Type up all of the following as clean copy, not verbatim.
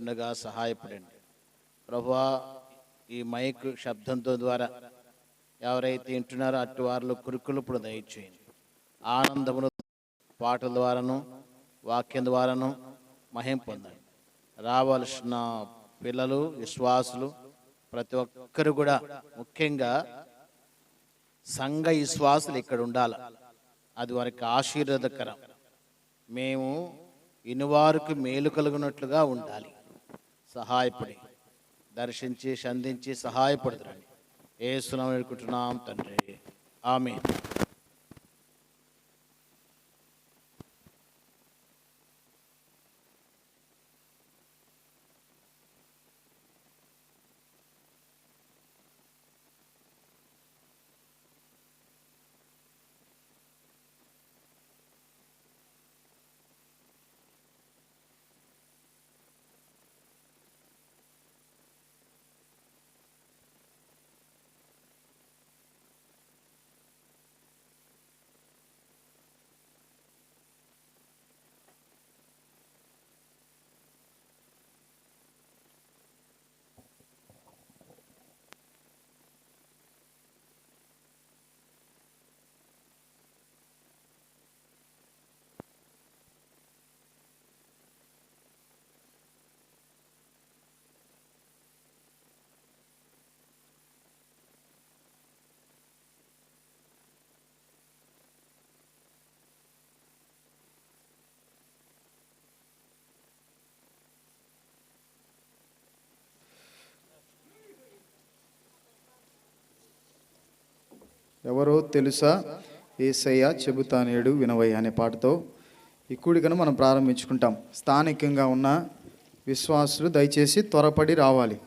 వింటుండగా సహాయపడండి ప్రభువా. ఈ మైక్ శబ్దంతో ద్వారా ఎవరైతే వింటున్నారో అటు వారిలో కురుకులు ఇప్పుడు దయచేయండి. ఆనందమును పాటల ద్వారాను వాక్యం ద్వారాను మహిమ పొందండి. రావాల్సిన పిల్లలు విశ్వాసులు ప్రతి ఒక్కరు కూడా, ముఖ్యంగా సంఘ విశ్వాసులు ఇక్కడ ఉండాలి. అది వారికి ఆశీర్వాదకరం. మేము ఇనువారికి మేలు కలుగునట్లుగా ఉండాలి. సహాయపడి దర్శించి సంధించి సహాయపడుతురండి. యేసునామమున వేడుకుంటున్నాం తండ్రి, ఆమేన్. ఎవరో తెలుసా యేసయ్య చెబుతానేడు వినవయ్య అనే పాటతో ఈ కూడికను మనం ప్రారంభించుకుంటాం. స్థానికంగా ఉన్న విశ్వాసులు దయచేసి త్వరపడి రావాలి.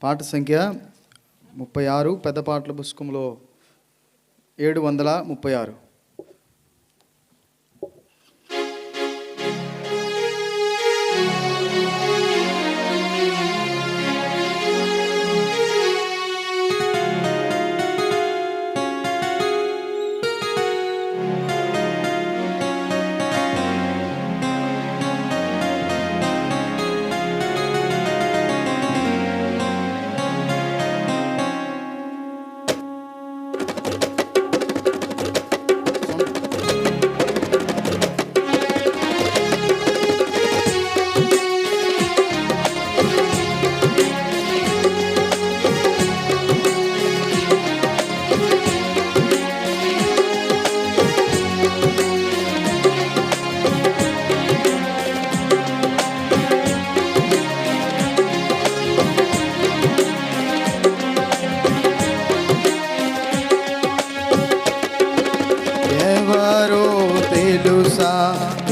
పాట సంఖ్య 36, పెద్ద పాటల పుస్తకంలో 736.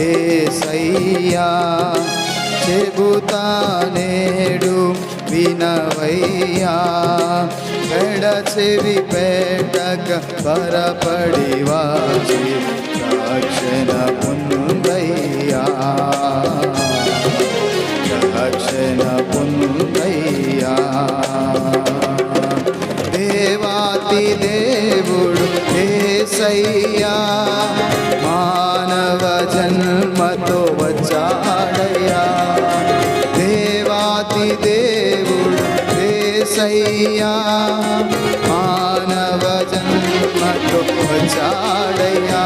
యేసయ్యా చెబుతా నేడు వినవయ్యా చెవి పెట్టక త్వరపడి వచ్చి రక్షణ పొందయ్యా రక్షణ పొందయ్యా దేవాతి దేవుడు యేసయ్యా మానవ జన్మతో వచ్చాడయ్యా దేవాతి దేవుడు యేసయ్యా మానవ జన్మతో వచ్చాడయ్యా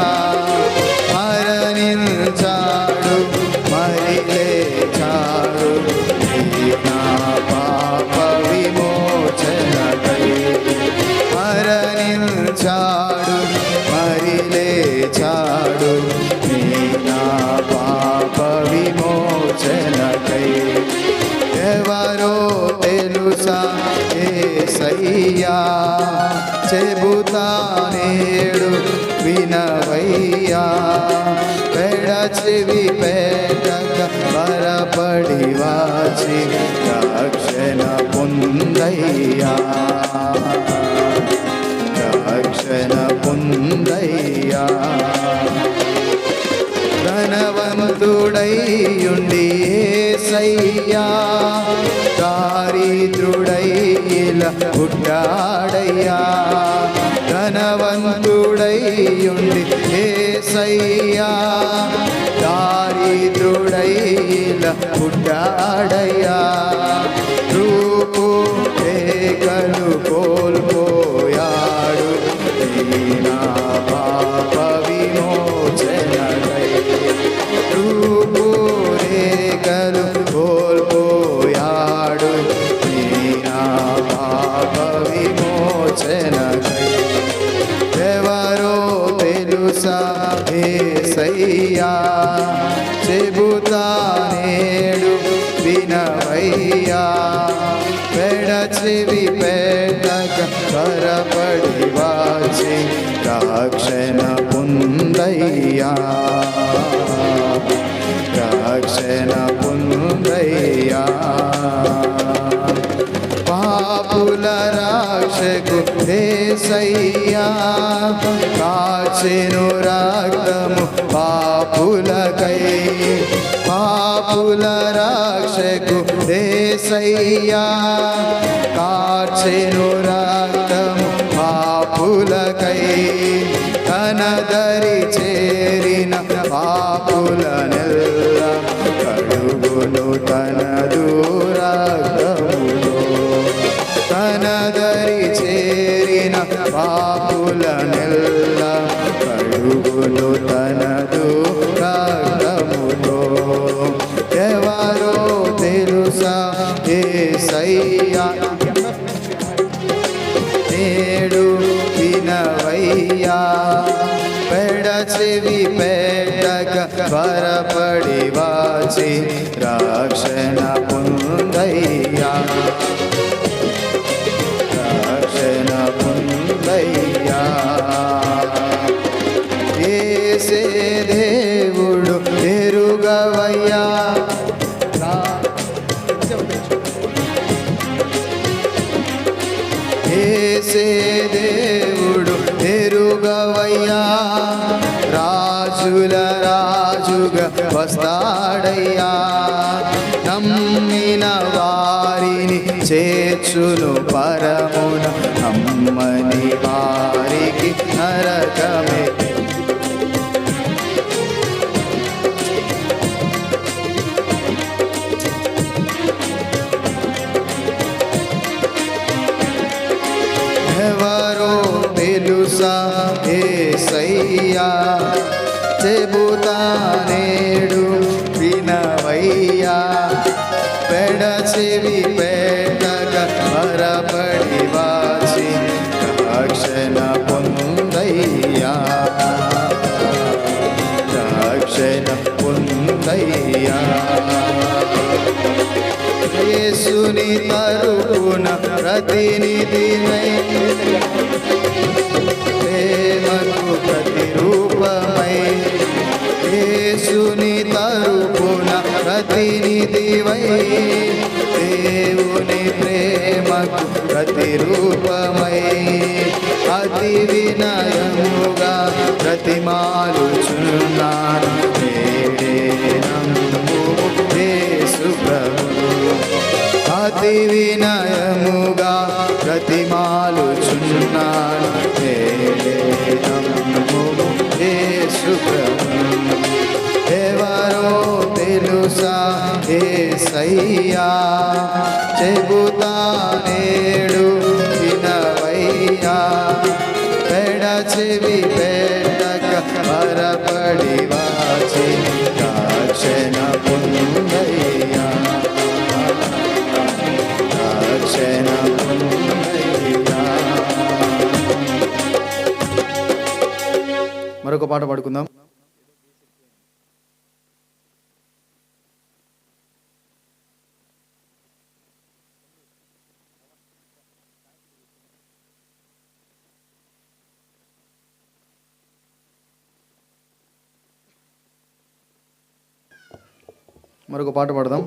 మరణించాడు మరి లేచాడు నా పాప విమోచనకై మరణించాడు మరి లేచాడు నా పాప విమోచనకై ఎవరో తెలుసా యేసయ్యా చెబుతా నేడు వినవయ్యా చెవి పెట్టక త్వరపడి వచ్చి రక్షణ పొందయ్యా రక్షణ పొందయ్యా ధనవంతుడైయుండి యేసయ్యా దారిద్రుడై ఇలా పుట్టాడయ్యా ధనవంతుడైయుండి యేసయ్యా దారిద్రుడై ఇలా పుట్టాడయ్యా రూపు రేఖలు కోల్పోయాడు నా పాప విమోచనకై రూపు రేఖలు కోల్పోయాడు నా పాప విమోచనకై ఎవరో తెలుసా యేసయ్యా చెబుతా నేడు వినవయ్యా చెవి పెట్టక త్వరపడి వచ్చి రక్షణ పొందయ్యా రక్షణ పొందయ్యా పాపుల రక్షకు యేసయ్యా కాచెను రక్తము పాపులకై పాపుల రక్షకు యేసయ్యా కాచెను రక్తము పాపులకై తనదరి చేరిన పాపులనెల్ల కడుగును తనదు రక్తములో తనదరి చేరిన పాపులనెల్ల కడుగును తనదు రక్తములో ఎవరో తెలుసా యేసయ్యా నేడు వినవయ్యా చెవి పెట్టక త్వరపడి వచ్చి రక్షణ పొందయ్యా రక్షణ పొందయ్యా యేసే దేవుడు ఎరుగవయ్యా యేసే దేవుడు ఎరుగవయ్యా రాజుల రాజుగా వస్తాడయ్యా నమ్మిన వారిని చేర్చును పరమున నమ్మని వారికి నరకమే ఎవరో తెలుసా యేసయ్యా చెబుతా నేడు వినవయ్యా చెవి పెట్టక త్వరపడి వచ్చి రక్షణ పొందయ్యా రక్షణ పొందయ్యా యేసుని తరపున ప్రతినిధినై ప్రేమకు ప్రతిరూపమై యేసుని తరపున ప్రతినిధివై దేవుని ప్రేమకు ప్రతిరూపమై అతి వినయముగా ప్రతిమాలుచున్నాను నేడే నమ్ము యేసు ప్రభు అతి వినయముగా ప్రతిమాలుచున్నాను నేడే నమ్ము యేసు ప్రభు ఎవరో తెలుసా యేసయ్యా చెబుతా నేడు వినవయ్యా చెవి పెట్టక పరపడి వాచి రక్షణ పొందయ్యా రక్షణ పొందయ్యా. మరొక పాట పాడుకుందాం. మరొక పాట పాడదాం.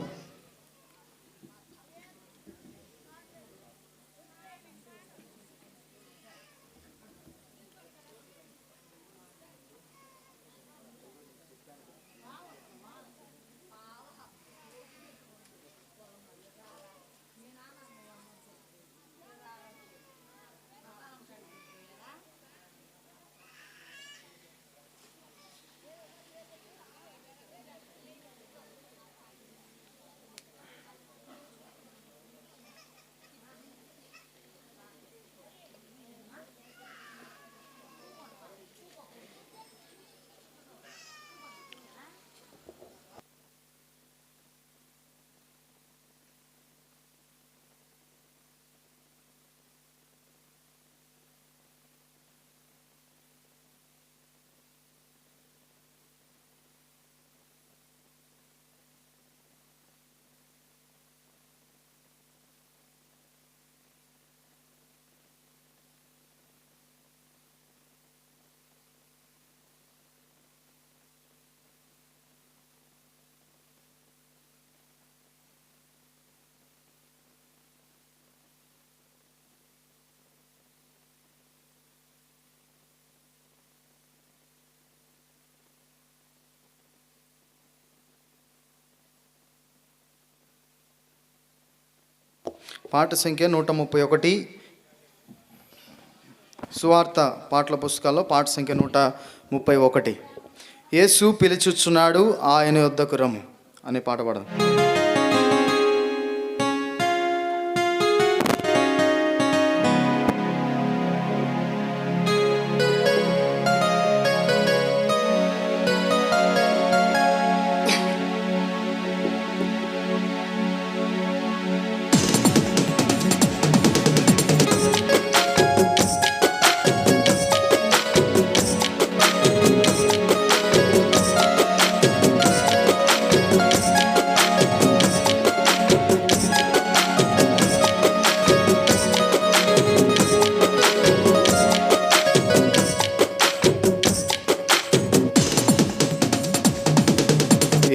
పాట సంఖ్య 131. సువార్త పాటల పుస్తకాల్లో పాట సంఖ్య 131. యేసు పిలుచుచున్నాడు ఆయన యొద్దకు రమ్ము అనే పాట పాడదాం.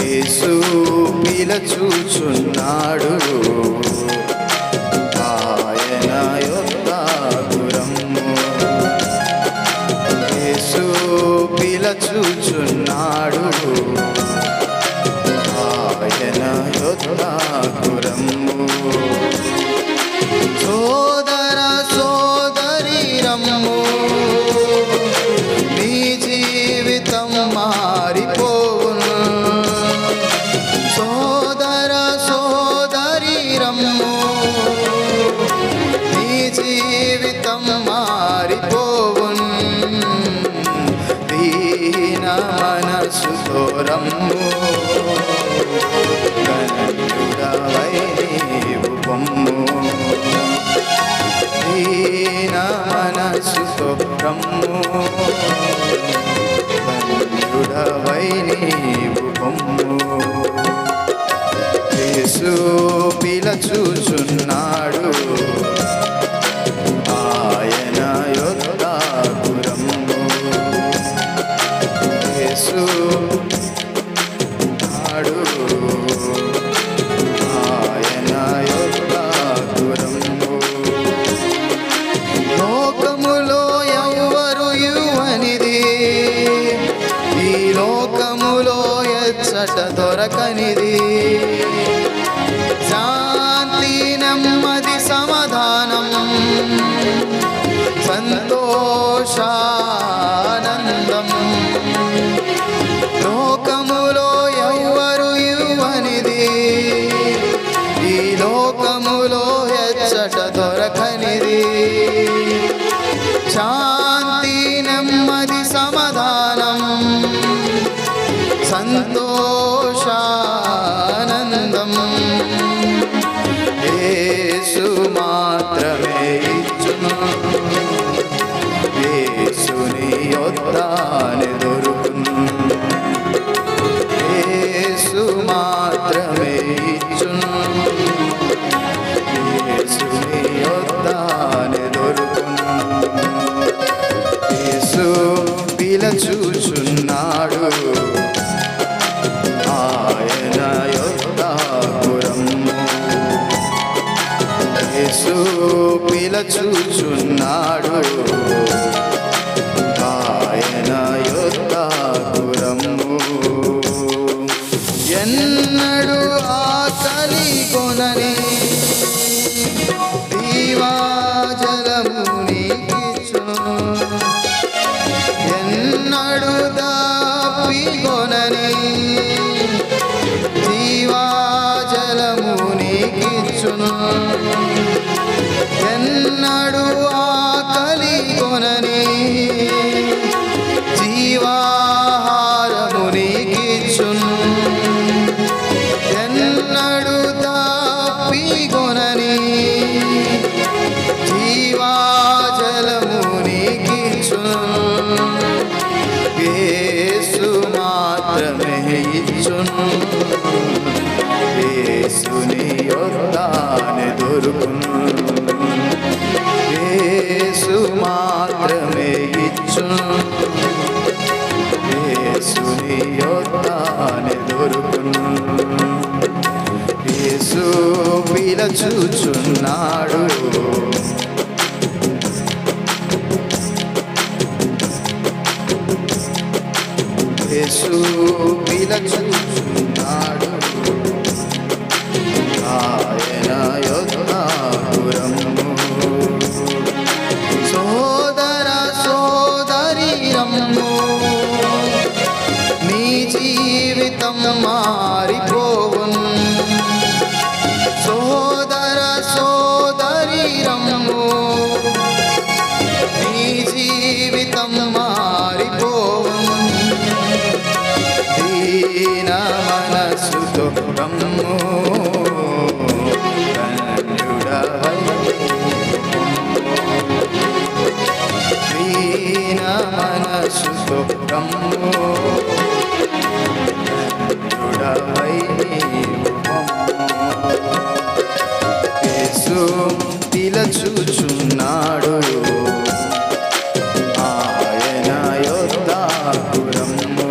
యేసు పిలుచుచున్నాడు ఆయన యొద్దకు రమ్ము. యేసు పిలుచుచున్నాడు ఆయన యొద్దకు రమ్ము. సోదర సోదరి రమ్ము, నీ జీవితం మారిపోవును. సోదర సోదరి రమ్ము, నీ జీవితం మారిపోవును. దీన మనసుతో రమ్ము, ధన్యుడవై నీవు పొమ్ము. దీన మనసుతో రమ్ము, ధన్యుడవై నీవు పొమ్ము. యేసు పిలుచుచున్నాడు ఆయన యొద్దకు రమ్ము. యేసు చుచుచున్నాడు ఆయన యొక్క గురము. లోకములో ఎవరు ఇవ్వనిది, ఈ లోకములో ఎచ్చట దొరకనిది, శాంతి నెమ్మది సమాధానం సంతోషానందం. లోకములో ఎవరు ఇవ్వనిది, ఈ లోకములో ఎచ్చట దొరకనిది, శాంతి నెమ్మది సమాధానం సంతోషానందం. యేసు మాత్రమే ఇచ్చును, యేసుని యొద్దనే దొరుకును. యేసు మాత్రమే ఇచ్చును, యేసుని యొద్దనే దొరుకును. యేసు పిలచుచున్నాడు ఆయన యొద్ద గురము. యేసు పిలచుచున్నాడు ఆయన యొద్ద గురము. ఎన్నడు ఆకలి కొనని దీవాజలము నీకిచ్చును, ఎన్నడు దాపికొనని జీవాజలము నీకిచ్చును, ఎన్నడు ఆకలి కొనని జీవాహారము నీకిచ్చును, ఎన్నడు దాపికొనని జీవాజలము నీకిచ్చును. యేసు మాత్రమే ఇచ్చును, యేసుని యొద్దనే దొరుకును. యేసు మాత్రమే ఇచ్చును, యేసుని యొద్దనే దొరుకును. యేసు పిలచుచున్నాడు యేసు పిలచుచున్నాడు ఆయన యొద్ద గురము. సోదర సోదరి రమ్ము, నీ జీవితం మారిపోవును. సోదర సోదరి రమ్ము, నీ జీవితం మారిపోవును. దీన మనసుతో రమ్ము, ధన్యుడవై. దీన మనసుతో రమ్ము, ధన్యుడవై నీవు పొమ్ము. యేసు పిలచుచున్నాడు ఆయన యొద్ద గురము.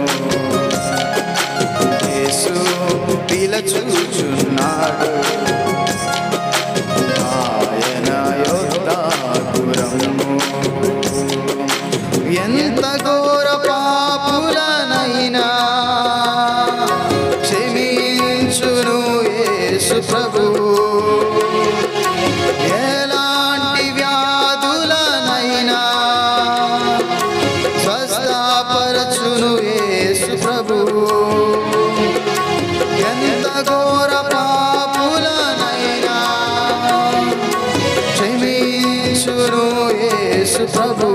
యేసు పిలచుచున్నాడు ఆయన యొద్ద గురము. ఎంత ఘోర పాపులనైనా క్షమించును యేసు ప్రభు, ఎలాంటి వ్యాధులనైనా స్వస్థపరచును యేసు ప్రభు. ఎంత ఘోర పాపులనైనా క్షమించును యేసు ప్రభు,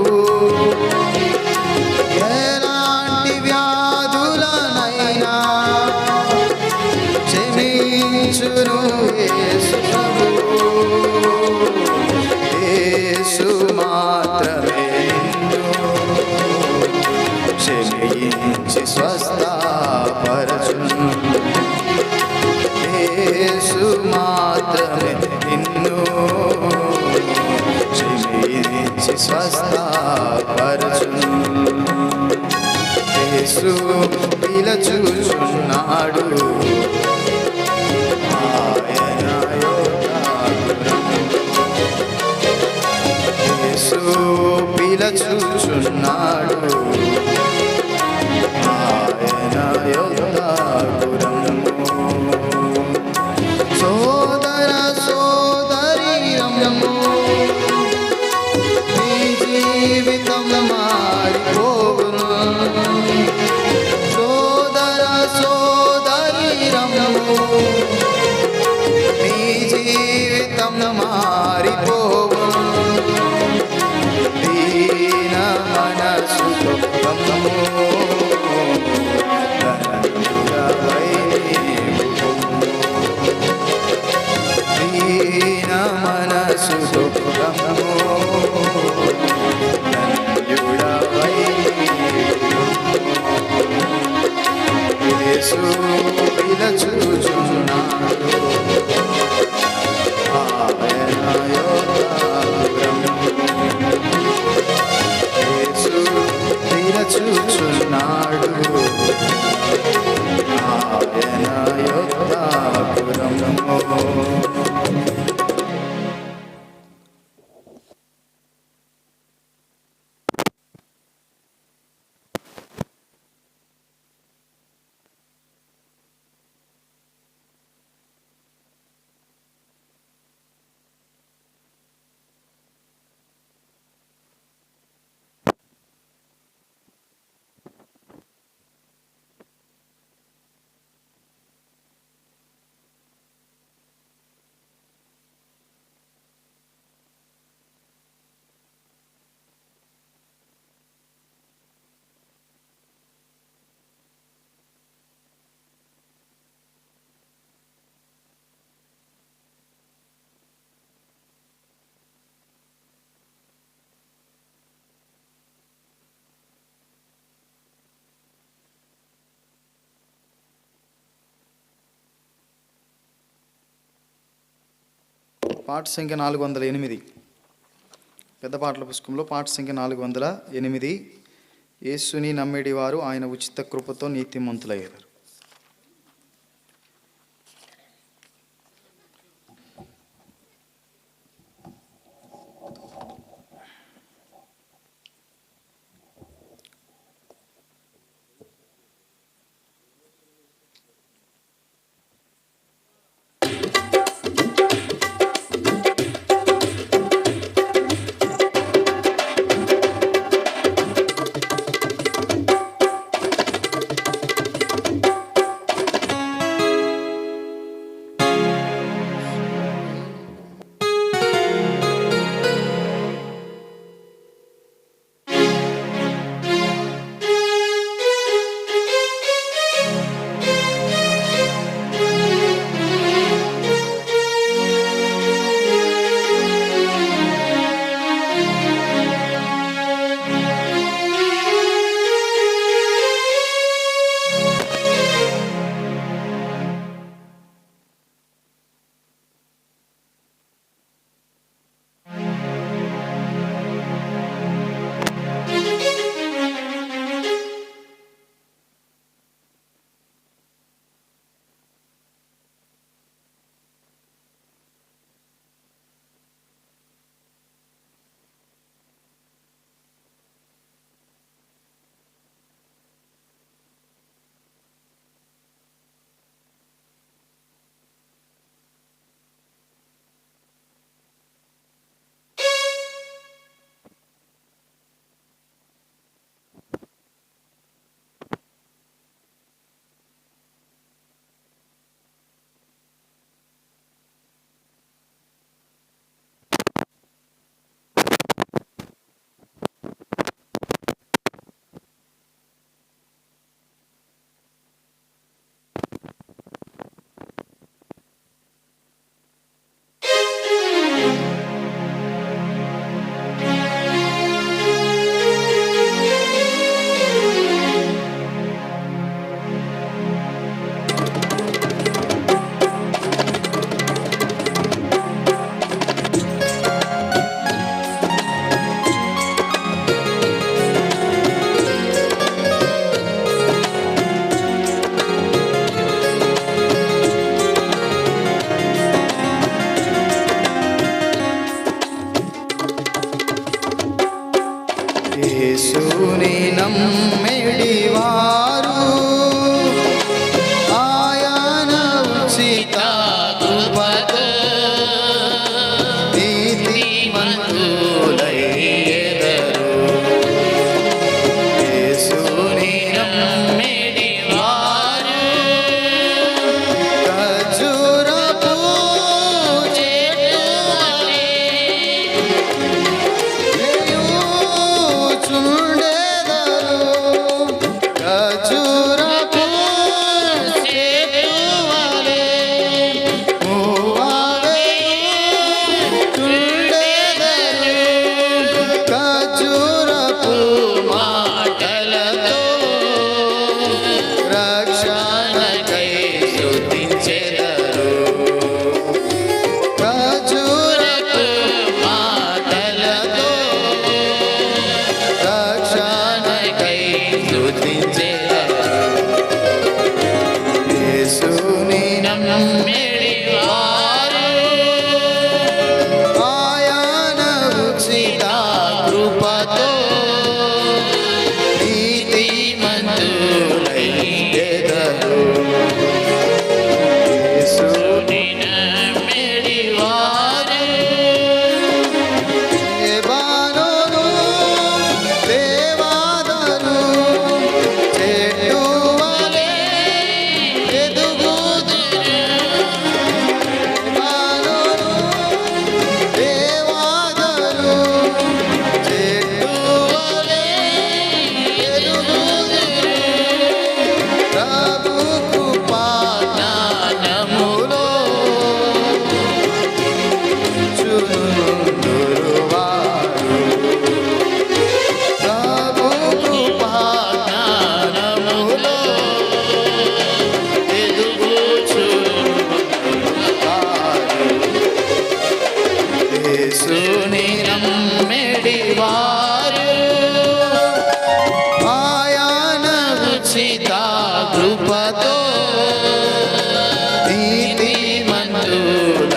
ఎలాంటి వ్యాధులనైనా క్షమించును యేసు ప్రభు. యేసు మాత్రమే నిన్ను క్షమించి స్వస్థపరచును. యేసు మాత్రమే నిన్ను క్షమించి స్వస్థపరచును. యేసు పిలచుచున్నాడు, ఆయన యేసు పిలచుచున్నాడు, ఆయన యోధాగురము. సోదర సోదరీరము, నీ జీవితం మారిపోవును. సోదర సోదరీరము, నీ జీవితం మారిపోవును. దీన మనసుతో దీన మనసుతో యేసు పిలచుచున్నాడు, ఆయన యోధాగురము. యేసు పిలచుచున్నాడు, ఆయన యోధాగురము. పాట సంఖ్య 408. పెద్ద పాటల పుస్తకంలో పాట సంఖ్య 408. యేసుని నమ్మేడి వారు ఆయన ఉచిత కృపతో నీతిమంతులయ్యారు. నమ్మిడివారు ఆయన ఉచిత కృపతో నీతిమంతులయ్యెదరు. యేసుని నమ్మిడివారు లెబానోను దేవదారు చెట్టు వలె ఎదుగుదురు. లెబానోను దేవదారు చెట్టు వలె ఎదుగుదురు. ప్రభు కృపా జ్ఞానములో చునుదురువారు. ప్రభు కృపా జ్ఞానములో ఎదుగుచున్నారు. యేసుని నమ్మిడివారు ఆయన ఉచిత కృపతో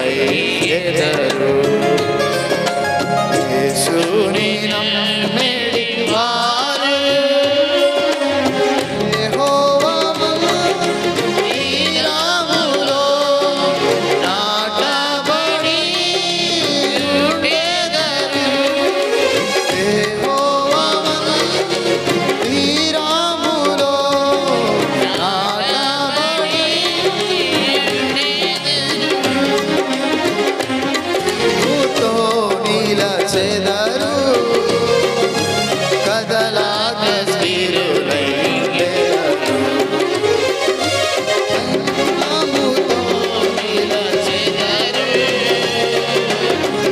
నీతిమంతులయ్యెదరు. యేసుని నమ్మిడివారు యెహోవాను ఈ రాములో నాటబడి ఉండెదరు. యెహోవాను తీరాములో నాటబడి నాతో నిలచెదరు. కదలాక స్థిరులయ్యెదరు. నాముతో నిలచెదరు.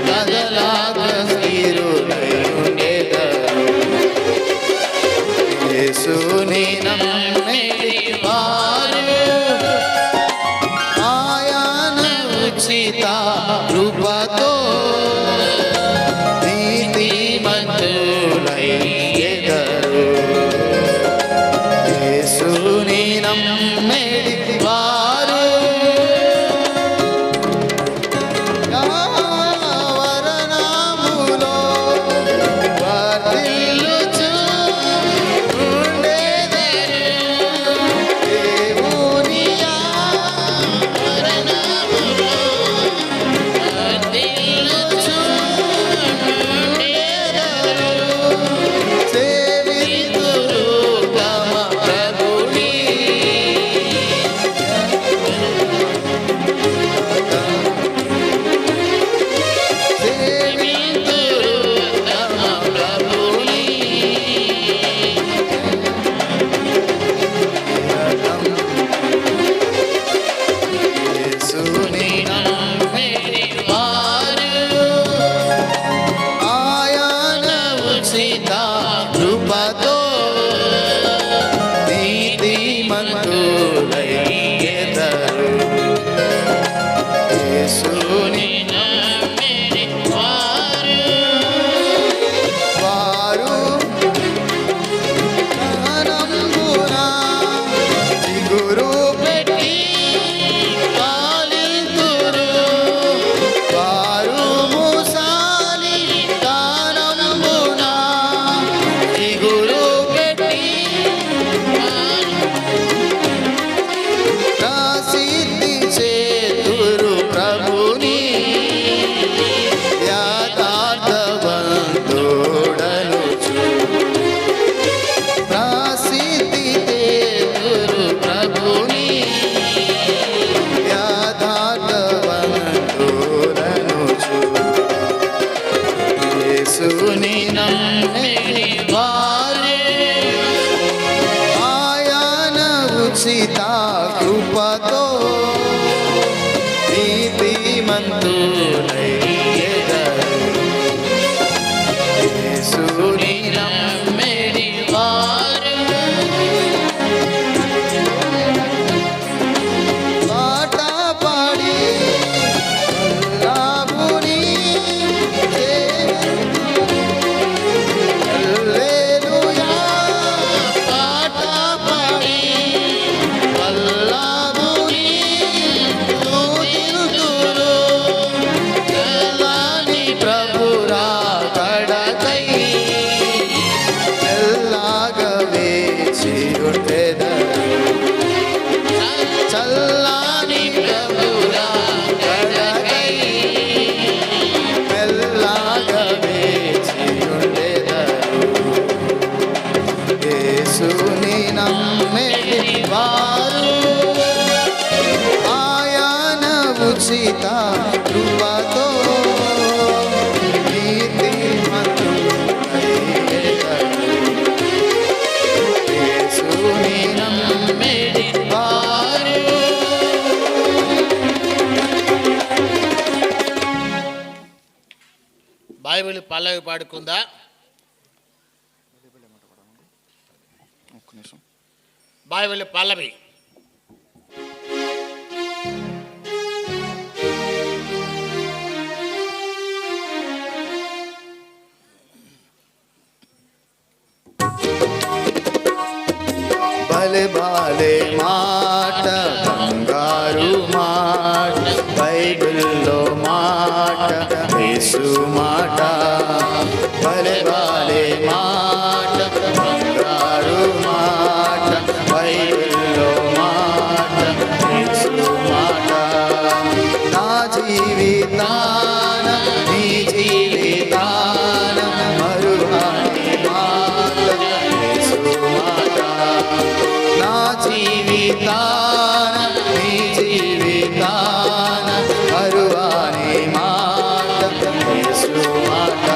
కదలాక స్థిరులయ్యుండెదరు. యేసుని నమ్మిడివారు ఆయన ఉచిత కృపతో నీతిమంతులయ్యెదరు. యేసుని నమ్మిడివారు వరనాములో వర్ధిల్లుచు ఉండెదరు. దేవుని వరనాములో వర్ధిల్లుచు ఉండెదరు. సేవితురు తమ ప్రభుని ఉచిత కృపతో నీతిమంతుడైనెదను. యేసుని నమ్మిడి వారు బైబిల్ పల్లవి పాడుకుందా. ఒక్క నిమిషం. బైబిల్ పల్లవి. భలే బాలే మాట బంగారు మాట బైబిల్లో మాట యేసు మాట. భలే బాలే మాట బంగారు మాట బైబిల్లో మాట యేసు మాట. నా జీవితాన నీ జీవితాన మరువాని మాట యేసు మాట. నా జీవితాన నీ జీవితాన మరువాని మాట యేసు మాట.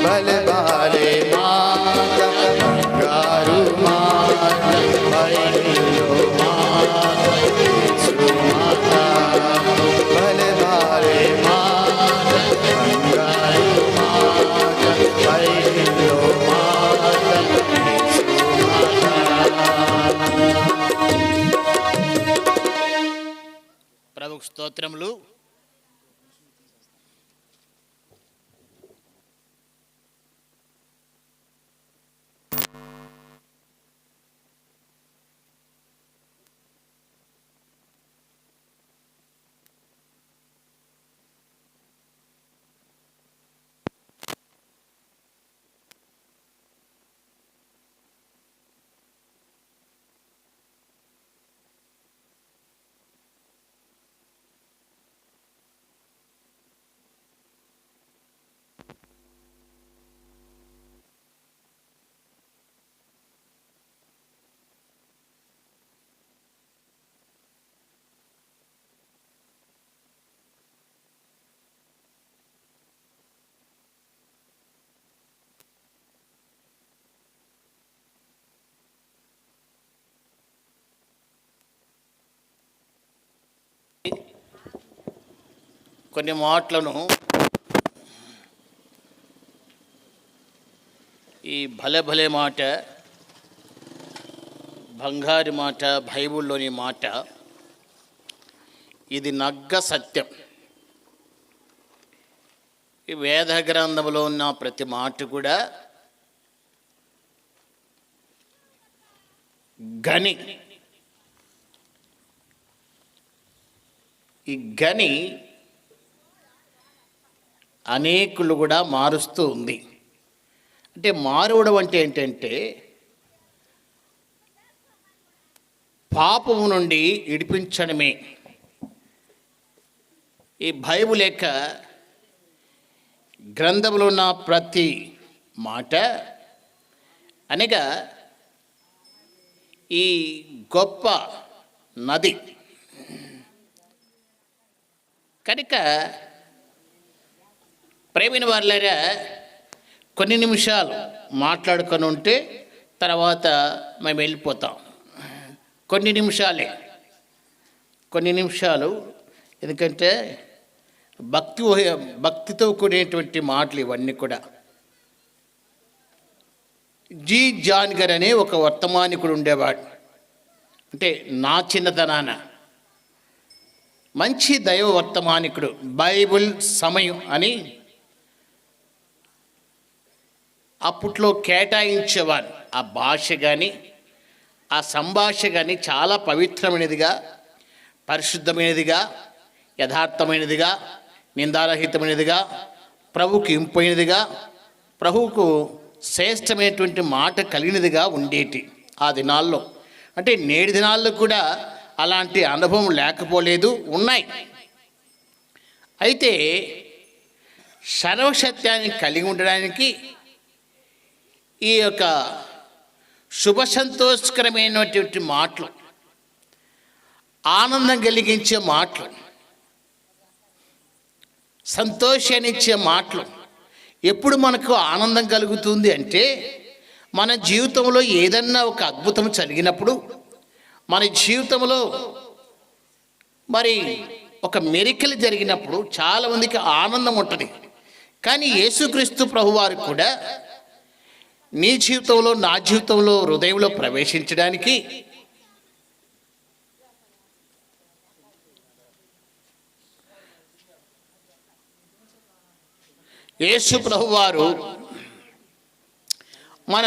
భలే బాలే మాట బంగారు మాట బైబిల్లో మాట యేసు మాట. భలే బాలే మాట బంగారు మాట బైబిల్లో మాట యేసు మాట. ప్రభుకు స్తోత్రములు. కొన్ని మాటలను ఈ భలే భలే మాట బంగారు మాట బైబిల్లోని మాట ఇది నగ్గ సత్యం. ఈ వేద గ్రంథంలో ఉన్న ప్రతి మాట కూడా గని. ఈ గని అనేకులు కూడా మారుస్తూ ఉంది. అంటే మారవడం అంటే ఏంటంటే పాపము నుండి విడిపించడమే. ఈ బైబిల్ యొక్క గ్రంథంలో ఉన్న ప్రతి మాట అనగా ఈ గొప్ప నది కనుక ప్రేమిన వాళ్ళగా కొన్ని నిమిషాలు మాట్లాడుకొని ఉంటే తర్వాత మేము వెళ్ళిపోతాం. కొన్ని నిమిషాలు ఎందుకంటే భక్తితో కూడినటువంటి మాటలు ఇవన్నీ కూడా. జి జాన్ గారు అనే ఒక వర్తమానికుడు ఉండేవాడు. అంటే నా చిన్నతనాన మంచి దైవ వర్తమానికుడు. బైబిల్ సమయం అని అప్పట్లో కేటాయించేవారు. ఆ భాష కానీ ఆ సంభాషణ కానీ చాలా పవిత్రమైనదిగా, పరిశుద్ధమైనదిగా, యథార్థమైనదిగా, నిందారహితమైనదిగా, ప్రభువుకు ఇంపైనదిగా, ప్రభువుకు శ్రేష్టమైనటువంటి మాట కలిగినదిగా ఉండేటి ఆ దినాల్లో. అంటే నేటి దినాల్లో కూడా అలాంటి అనుభవం లేకపోలేదు, ఉన్నాయి. అయితే సర్వసత్యాన్ని కలిగి ఉండడానికి ఈ యొక్క శుభ సంతోషకరమైనటువంటి మాటలు, ఆనందం కలిగించే మాటలు, సంతోషాన్ని ఇచ్చే మాటలు. ఎప్పుడు మనకు ఆనందం కలుగుతుంది అంటే మన జీవితంలో ఏదన్నా ఒక అద్భుతం జరిగినప్పుడు, మన జీవితంలో మరి ఒక మెరికల్ జరిగినప్పుడు చాలామందికి ఆనందం ఉంటుంది. కానీ యేసుక్రీస్తు ప్రభువారు కూడా నీ జీవితంలో, నా జీవితంలో, హృదయంలో ప్రవేశించడానికి యేసు ప్రభువారు మన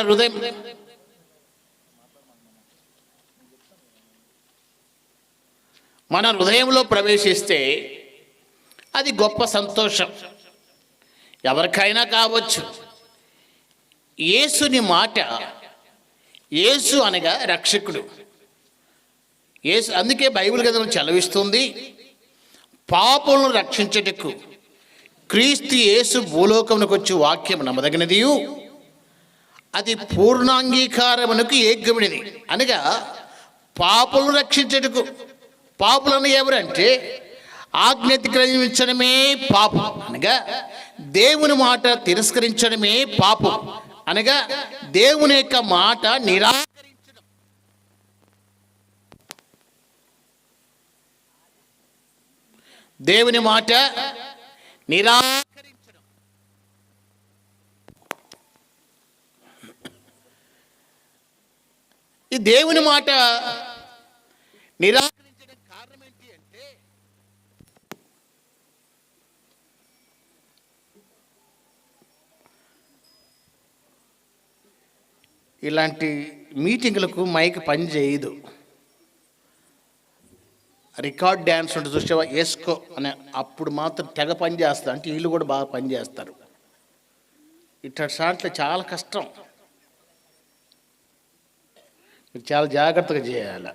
హృదయంలో ప్రవేశిస్తే అది గొప్ప సంతోషం. ఎవరికైనా కావచ్చు. యేసుని మాట, యేసు అనగా రక్షకుడు. యేసు, అందుకే బైబిల్ గ్రంథం చదివిస్తుంది, పాపులను రక్షించుటకు క్రీస్తు యేసు భూలోకమునకు వచ్చి వాక్యం నమ్మదగినదియు అది పూర్ణాంగీకారమునకు ఏకమైనది. అనగా పాపులను రక్షించుటకు. పాపులను ఎవరంటే ఆజ్ఞ అతిక్రమించడమే పాపం, అనగా దేవుని మాట తిరస్కరించడమే పాపం, అనగా దేవుని యొక్క మాట నిరాకరించడం. దేవుని మాట నిరాకరించడం. ఈ దేవుని మాట నిరాకరించడం కారణం ఏంటి అంటే, ఇలాంటి మీటింగులకు మైక్ పని చేయదు. రికార్డ్ డ్యాన్స్ ఉంటుంది చూసావా, వేసుకో అనే అప్పుడు మాత్రం తెగ పని చేస్తారు. అంటే వీళ్ళు కూడా బాగా పని చేస్తారు. ఇట్లాంటి సాంట్లో చాలా కష్టం, మీరు చాలా జాగ్రత్తగా చేయాలి.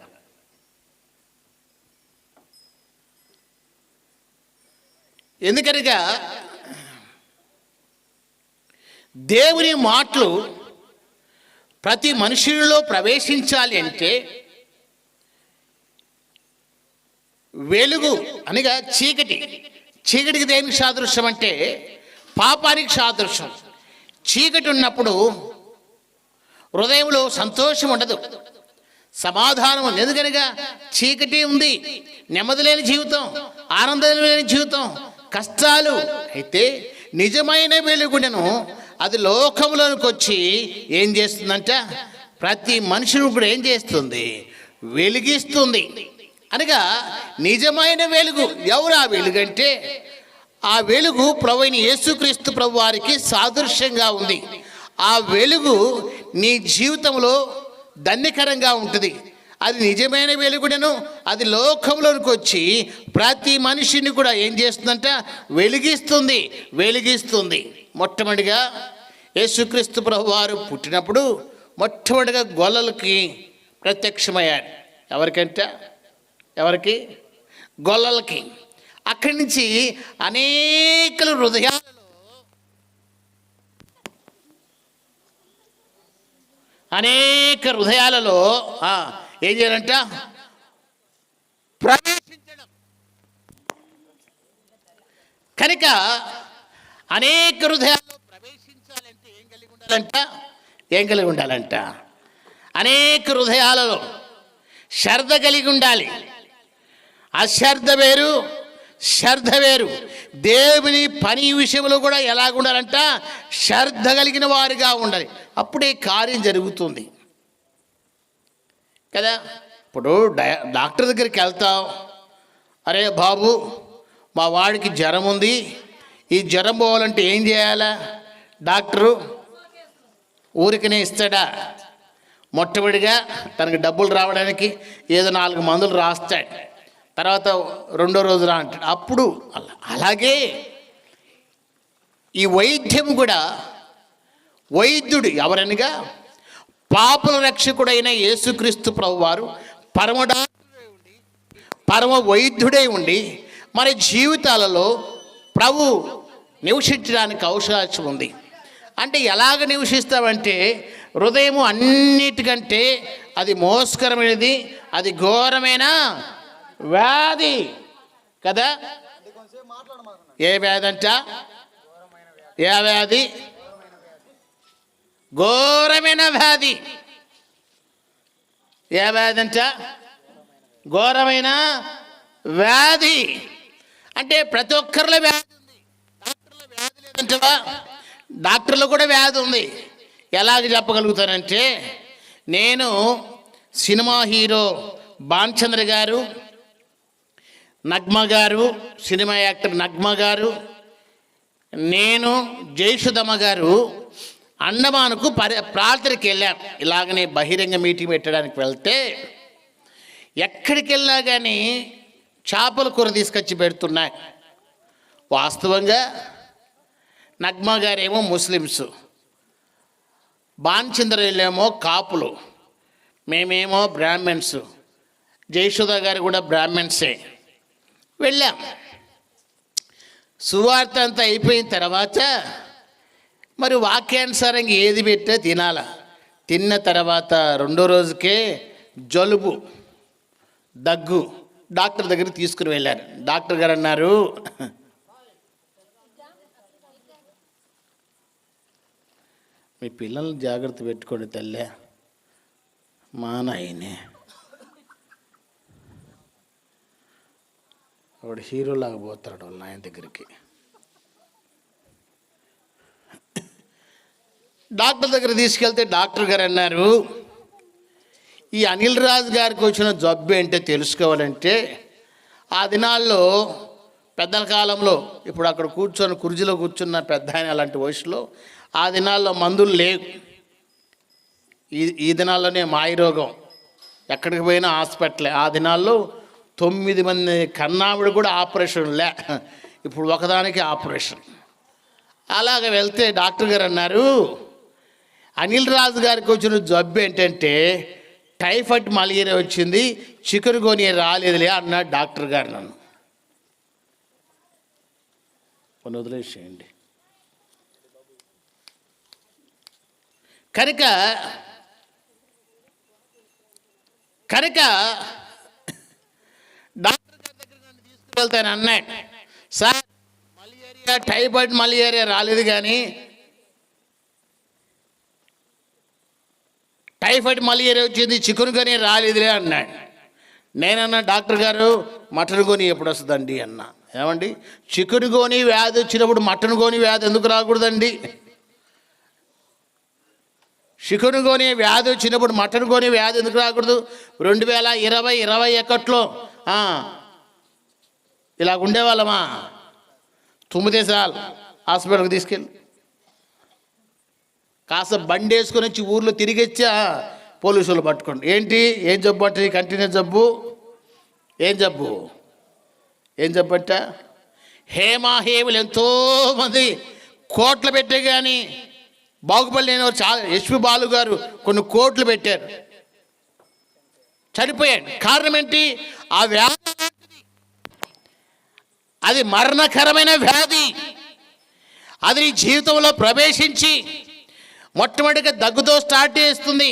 ఎందుకనగా దేవుని మాటలు ప్రతి మనుషుల్లో ప్రవేశించాలి అంటే వెలుగు అనగా చీకటి. చీకటికి దేనికి సాదృశ్యం అంటే పాపానికి సాదృశ్యం. చీకటి ఉన్నప్పుడు హృదయంలో సంతోషం ఉండదు, సమాధానం ఉంది. ఎందుకనగా చీకటి ఉంది, నెమ్మది లేని జీవితం, ఆనందం లేని జీవితం, కష్టాలు. అయితే నిజమైన వెలుగును అది లోకంలోనికి వచ్చి ఏం చేస్తుందంట, ప్రతి మనుషుని కూడా ఏం చేస్తుంది, వెలిగిస్తుంది. అనగా నిజమైన వెలుగు ఎవరు? ఆ వెలుగు అంటే ఆ వెలుగు ప్రభువైన యేసుక్రీస్తు ప్రభు వారికి సాదృశ్యంగా ఉంది. ఆ వెలుగు నీ జీవితంలో ధన్యకరంగా ఉంటుంది. అది నిజమైన వెలుగుడను అది లోకంలోనికి వచ్చి ప్రతి మనిషిని కూడా ఏం చేస్తుందంట, వెలిగిస్తుంది. మొట్టమొదటిగా యేసుక్రీస్తు ప్రభు వారు పుట్టినప్పుడు మొట్టమొదటిగా గొల్లలకి ప్రత్యక్షమయ్యాడు. ఎవరికి? గొల్లలకి. అక్కడి నుంచి అనేక హృదయాలలో ఏం చేయాలంట, ప్రవేశించడం. కనుక అనేక హృదయాల్లో ప్రవేశించాలంటే ఏం కలిగి ఉండాలంట, అనేక హృదయాలలో శ్రద్ధ కలిగి ఉండాలి. అశ్రద్ధ వేరు, శ్రద్ధ వేరు. దేవుని పని విషయంలో కూడా ఎలాగ ఉండాలంట, శ్రద్ధ కలిగిన వారిగా ఉండాలి. అప్పుడే కార్యం జరుగుతుంది కదా. ఇప్పుడు డాక్టర్ దగ్గరికి వెళ్తావు, అరే బాబు మా వాడికి జ్వరం ఉంది, ఈ జ్వరం పోవాలంటే ఏం చేయాలా? డాక్టరు ఊరికనే ఇస్తాడా? మొట్టమొదటిగా తనకి డబ్బులు రావడానికి ఏదో 4 మందులు రాస్తాడు, తర్వాత రెండో రోజు రా అంటాడు. అప్పుడు అలాగే ఈ వైద్యం కూడా, వైద్యుడు ఎవరనగా పాపుల రక్షకుడైన యేసుక్రీస్తు ప్రభు వారు పరమ వైద్యుడై ఉండి మన జీవితాలలో ప్రభు నివసించడానికి అవకాశం ఉంది. అంటే ఎలాగ నివసిస్తామంటే హృదయము అన్నిటికంటే అది మోసకరమైనది, అది ఘోరమైన వ్యాధి కదా. ఏ వ్యాధి అంట? ఏ వ్యాధి? ఘోరమైన వ్యాధి. ఏ వ్యాధి అంట? ఘోరమైన వ్యాధి. అంటే ప్రతి ఒక్కరిలో వ్యాధి ఉంది. డాక్టర్లో వ్యాధి లేదంటవా? డాక్టర్లో కూడా వ్యాధి ఉంది. ఎలాగ చెప్పగలుగుతానంటే, నేను సినిమా హీరో భానుచంద్ర గారు, నగ్మ గారు, సినిమా యాక్టర్ నగ్మ గారు, నేను జయసుధమ్మ గారు అండమానుకు ప్రార్థనకి వెళ్ళాం. ఇలాగనే బహిరంగ మీటింగ్ పెట్టడానికి వెళ్తే ఎక్కడికి వెళ్ళా కానీ చేపల కూర తీసుకొచ్చి పెడుతున్నాయి. వాస్తవంగా నగ్మ గారేమో ముస్లిమ్స్, భానుచంద్రలేమో కాపులు, మేమేమో బ్రాహ్మణ్స్, జయసుధ గారు కూడా బ్రాహ్మణ్సే. వెళ్ళాం. సువార్త అంతా అయిపోయిన తర్వాత మరి వాక్యానుసారంగా ఏది పెట్టే తినాల. తిన్న తర్వాత రెండో రోజుకే జలుబు, దగ్గు. డాక్టర్ దగ్గరికి తీసుకుని వెళ్ళారు. డాక్టర్ గారు అన్నారు, మీ పిల్లల్ని జాగ్రత్త పెట్టుకోండి తల్లే, మా నాయనే. వాడు హీరోలాగా పోతాడు వాళ్ళ నాయన దగ్గరికి. డాక్టర్ దగ్గర తీసుకెళ్తే డాక్టర్ గారు అన్నారు, ఈ అనిల్ రాజు గారికి వచ్చిన జబ్బు ఏంటో తెలుసుకోవాలంటే ఆ దినాల్లో పెద్దల కాలంలో, ఇప్పుడు అక్కడ కూర్చొని కుర్చీలో కూర్చున్న పెద్ద ఆయన అలాంటి వయసులో, ఆ దినాల్లో మందులు లేవు. ఈ దినాల్లోనే మాయరోగం, ఎక్కడికి పోయినా హాస్పిటలే. ఆ దినాల్లో 9 మంది కన్నావిడ కూడా ఆపరేషన్ లే, ఇప్పుడు ఒకదానికి ఆపరేషన్. అలాగ వెళ్తే డాక్టర్ గారు అన్నారు, అనిల్ రాజు గారికి వచ్చిన జబ్బు ఏంటంటే టైఫాయిడ్ మలేరియా వచ్చింది, చికెన్ గోనియా రాలేదులే అన్నాడు డాక్టర్ గారు. నన్ను కొన్ని వదిలేసేయండి. కనుక డాక్టర్ గారి దగ్గర నన్ను తీసుకువెళ్తాను అన్నాడు. సార్ మలేరియా, టైఫాయిడ్ మలేరియా రాలేదు, కానీ టైఫాయిడ్ మలేరియా వచ్చింది, చికెన్ గోని రాలేదులే అన్నాడు. నేనన్నా, డాక్టర్ గారు మటన్ గోని ఎప్పుడు వస్తుందండి అన్నా. ఏమండి, చికెన్ గోని వ్యాధి వచ్చినప్పుడు మటన్ గోని వ్యాధి ఎందుకు రాకూడదండి? చికెన్ గోని వ్యాధి వచ్చినప్పుడు మటన్ గోని వ్యాధి ఎందుకు రాకూడదు? 2021లో ఇలాగ ఉండేవాళ్ళమా? తుమ్మితే చాలు హాస్పిటల్కి తీసుకెళ్ళి, కాస్త బండి వేసుకొని వచ్చి ఊర్లో తిరిగొచ్చా పోలీసులు పట్టుకోండి. ఏంటి, ఏం జబ్బు అంటే? కంటిన్యూ జబ్బు. ఏం జబ్బు? ఏం జబ్బట్ట? హేమాహేములు ఎంతోమంది కోట్లు పెట్టే కానీ బాగుపడి లేని చాలా. ఎస్పి బాలు గారు కొన్ని కోట్లు పెట్టారు, చనిపోయాడు. కారణం ఏంటి? ఆ వ్యాధి, అది మరణకరమైన వ్యాధి. అది నీ జీవితంలో ప్రవేశించి మొట్టమొదటిగా దగ్గుతో స్టార్ట్ చేస్తుంది.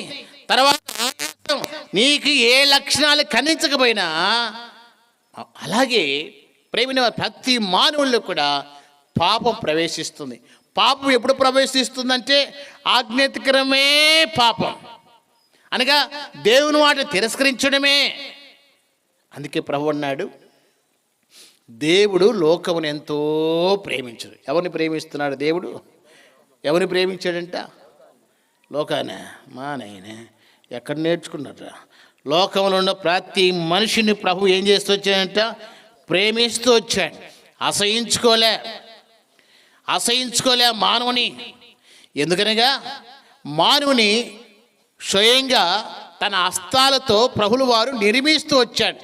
తర్వాత నీకు ఏ లక్షణాలు కనిపించకపోయినా, అలాగే ప్రేమిన ప్రతి మానవుల్లో కూడా పాపం ప్రవేశిస్తుంది. పాపం ఎప్పుడు ప్రవేశిస్తుందంటే ఆజ్ఞాతికరమే పాపం, అనగా దేవుని మాట తిరస్కరించడమే. అందుకే ప్రభు అన్నాడు, దేవుడు లోకమును ఎంతో ప్రేమించడు. ఎవరిని ప్రేమిస్తున్నాడు దేవుడు? ఎవరిని ప్రేమించాడంట? లోకానే. మా నాయనే, ఎక్కడ నేర్చుకున్నారా? లోకంలో ఉన్న ప్రతి మనిషిని ప్రభు ఏం చేస్తూ వచ్చాడంట? ప్రేమిస్తూ వచ్చాడు. అసహించుకోలే మానవుని. ఎందుకనగా మానవుని స్వయంగా తన హస్తాలతో ప్రభులు వారు నిర్మిస్తూ వచ్చాడు.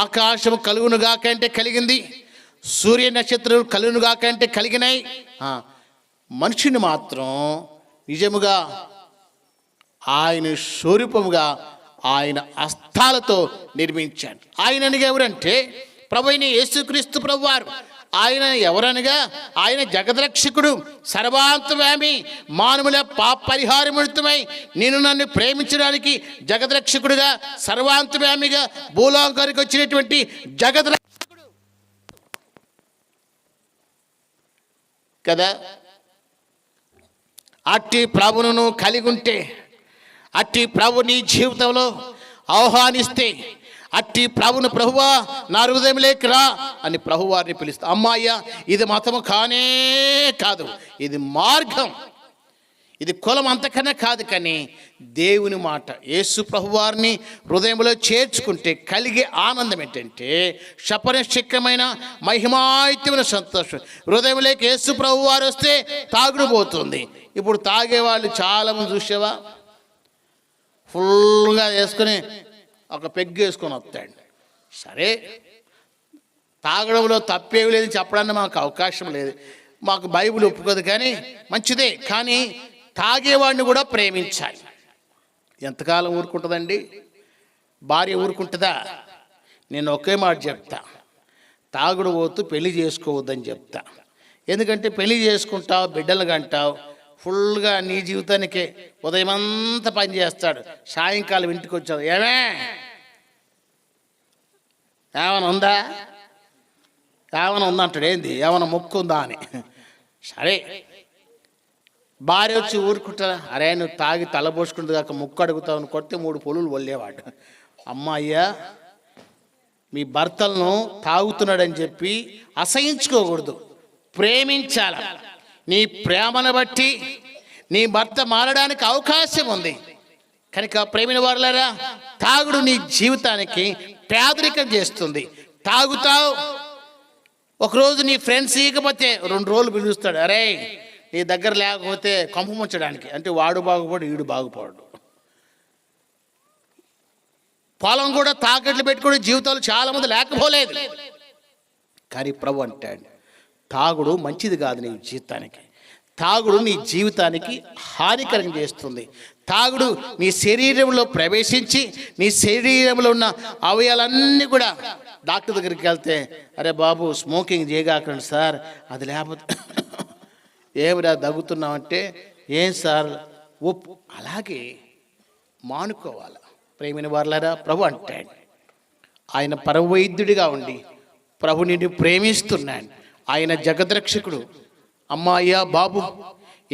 ఆకాశం కలుగునుగాకంటే కలిగింది, సూర్య నక్షత్రాలు కలుగునుగాకంటే కలిగినాయి. మనిషిని మాత్రం నిజముగా ఆయన స్వరూపముగా ఆయన హస్తాలతో నిర్మించాడు. ఆయననిగా ఎవరంటే ప్రభు అయిన యేసుక్రీస్తు ప్రభువారు. ఆయన ఎవరనగా ఆయన జగద్రక్షకుడు, సర్వాంతర్యామి, మానవుల పాప పరిహారమునిమిత్తమై నేను నన్ను ప్రేమించడానికి జగద్రక్షకుడుగా, సర్వాంతర్యామిగా భూలోకానికి వచ్చినటువంటి జగద్రక్షకుడు. కదా. అట్టి ప్రభువును నువ్వు కలిగి ఉంటే, అట్టి ప్రభు నీ జీవితంలో ఆహ్వానిస్తే, అట్టి ప్రభును ప్రభువా నా హృదయంలోకి రా అని ప్రభువారిని పిలుస్తా. అమ్మాయ్యా, ఇది మతము కానే కాదు, ఇది మార్గం, ఇది కులం అంతకన్నా కాదు. కానీ దేవుని మాట, యేసు ప్రభువారిని హృదయంలో చేర్చుకుంటే కలిగే ఆనందం ఏంటంటే శపనశక్యమైన మహిమాయుతమైన సంతోషం. హృదయంలోకి యేసు ప్రభువారు వస్తే తాగుడు పోతుంది. ఇప్పుడు తాగేవాళ్ళు చాలామంది చూసావా, ఫుల్గా వేసుకొని ఒక పెగ్గు వేసుకొని వస్తాడు. సరే, తాగడంలో తప్పేవి లేదు చెప్పడానికి మాకు అవకాశం లేదు, మాకు బైబిల్ ఒప్పుకోదు, కానీ మంచిదే. కానీ తాగేవాడిని కూడా ప్రేమించాలి. ఎంతకాలం ఊరుకుంటుందండి? భార్య ఊరుకుంటుందా? నేను ఒకే మాట చెప్తా, తాగుడు పోతూ పెళ్లి చేసుకోవద్దని చెప్తా. ఎందుకంటే పెళ్లి చేసుకుంటావు, బిడ్డలు కంటావు, ఫుల్గా నీ జీవితానికే ఉదయం అంతా పని చేస్తాడు, సాయంకాలం ఇంటికి వచ్చావు, ఏమైనా ఉందా, ఏమైనా ఉందంటాడు. ఏంది, ఏమైనా మొక్కు ఉందా అని. సరే, భార్య వచ్చి ఊరుకుంటారా? అరే నువ్వు తాగి తలబోసుకుంటు కాక ముక్కు అడుగుతావు అని కొడితే 3 పొలులు వల్లేవాడు. అమ్మాయ్యా, మీ భర్తలను తాగుతున్నాడని చెప్పి అసహించుకోకూడదు, ప్రేమించాల. నీ ప్రేమను బట్టి నీ భర్త మారడానికి అవకాశం ఉంది కనుక ప్రేమిన వారులారా, తాగుడు నీ జీవితానికి పేదరికం చేస్తుంది. తాగుతావు, ఒకరోజు నీ ఫ్రెండ్స్ ఇకపోతే 2 రోజులు పిలుస్తాడు, అరే నీ దగ్గర లేకపోతే కొంప ముంచడానికి, అంటే వాడు బాగుపడు వీడు బాగుపడు. పొలం కూడా తాకట్లు పెట్టుకునే జీవితాలు చాలామంది లేకపోలేదు. కానీ ప్రభు అంటాడు, తాగుడు మంచిది కాదు నీ జీవితానికి, తాగుడు నీ జీవితానికి హానికరం చేస్తుంది. తాగుడు నీ శరీరంలో ప్రవేశించి నీ శరీరంలో ఉన్న అవయవాలన్నీ కూడా, డాక్టర్ దగ్గరికి వెళ్తే అరే బాబు స్మోకింగ్ చేయగాకండి సార్, అది లేకపోతే ఏమిరా దగ్గుతున్నామంటే ఏం సార్ ఒప్పు, అలాగే మానుకోవాలి. ప్రేమిన వారులారా, ప్రభు అంటాడు, ఆయన పరమవైద్యుడిగా ఉండి ప్రభు నిన్ను ప్రేమిస్తున్నాడు. ఆయన జగద్రక్షకుడు. అమ్మాయ్యా బాబు,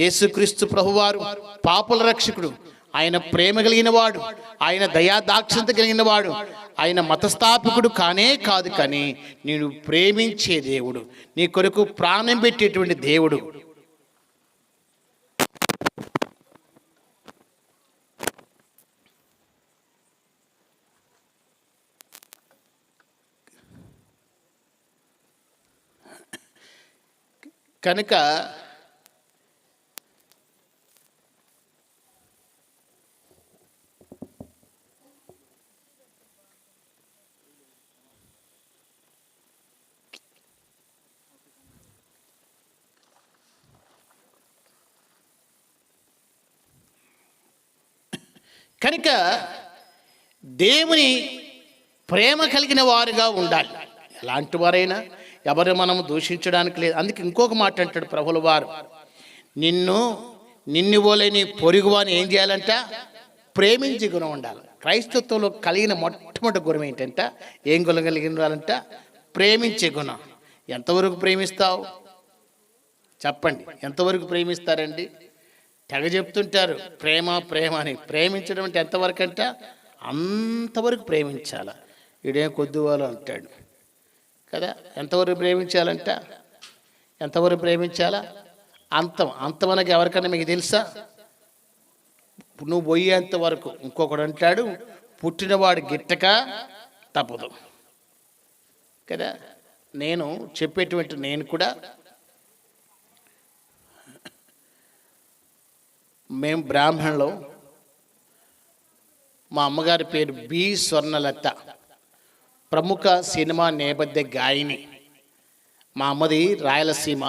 యేసుక్రీస్తు ప్రభువారు పాపుల రక్షకుడు. ఆయన ప్రేమ కలిగిన వాడు, ఆయన దయాదాక్షిణ్యత కలిగిన వాడు, ఆయన మతస్థాపకుడు కానే కాదు, కానీ నేను ప్రేమించే దేవుడు, నీ కొరకు ప్రాణం పెట్టేటువంటి దేవుడు. కనుక కనుక దేవుని ప్రేమ కలిగిన వారుగా ఉండాలి. ఎలాంటి వారైనా ఎవరు మనం దూషించడానికి లేదు. అందుకే ఇంకొక మాట అంటాడు ప్రభుల వారు, నిన్ను పోలే నీ పొరుగువాని ఏం చేయాలంట, ప్రేమించే గుణం ఉండాలి. క్రైస్తత్వంలో కలిగిన మొట్టమొదటి గుణం ఏంటంట, ఏం గుణం కలిగిన వాళ్ళంట, ప్రేమించే గుణం. ఎంతవరకు ప్రేమిస్తావు చెప్పండి, ఎంతవరకు ప్రేమిస్తారండి? తెగ చెప్తుంటారు ప్రేమ ప్రేమ అని. ప్రేమించడం అంటే ఎంతవరకు అంట, అంతవరకు ప్రేమించాల. వీడేం కొద్దివాళ్ళు అంటాడు కదా, ఎంతవరకు ప్రేమించాలంట, ఎంతవరకు ప్రేమించాలా, అంతమనకి ఎవరికన్నా మీకు తెలుసా? నువ్వు పోయేంత వరకు. ఇంకొకడు అంటాడు, పుట్టినవాడు గిట్టక తప్పదు కదా. నేను చెప్పేటువంటి నేను కూడా, మేము బ్రాహ్మణులు, మా అమ్మగారి పేరు బి స్వర్ణలత, ప్రముఖ సినిమా నేపథ్య గాయని. మా అమ్మది రాయలసీమ,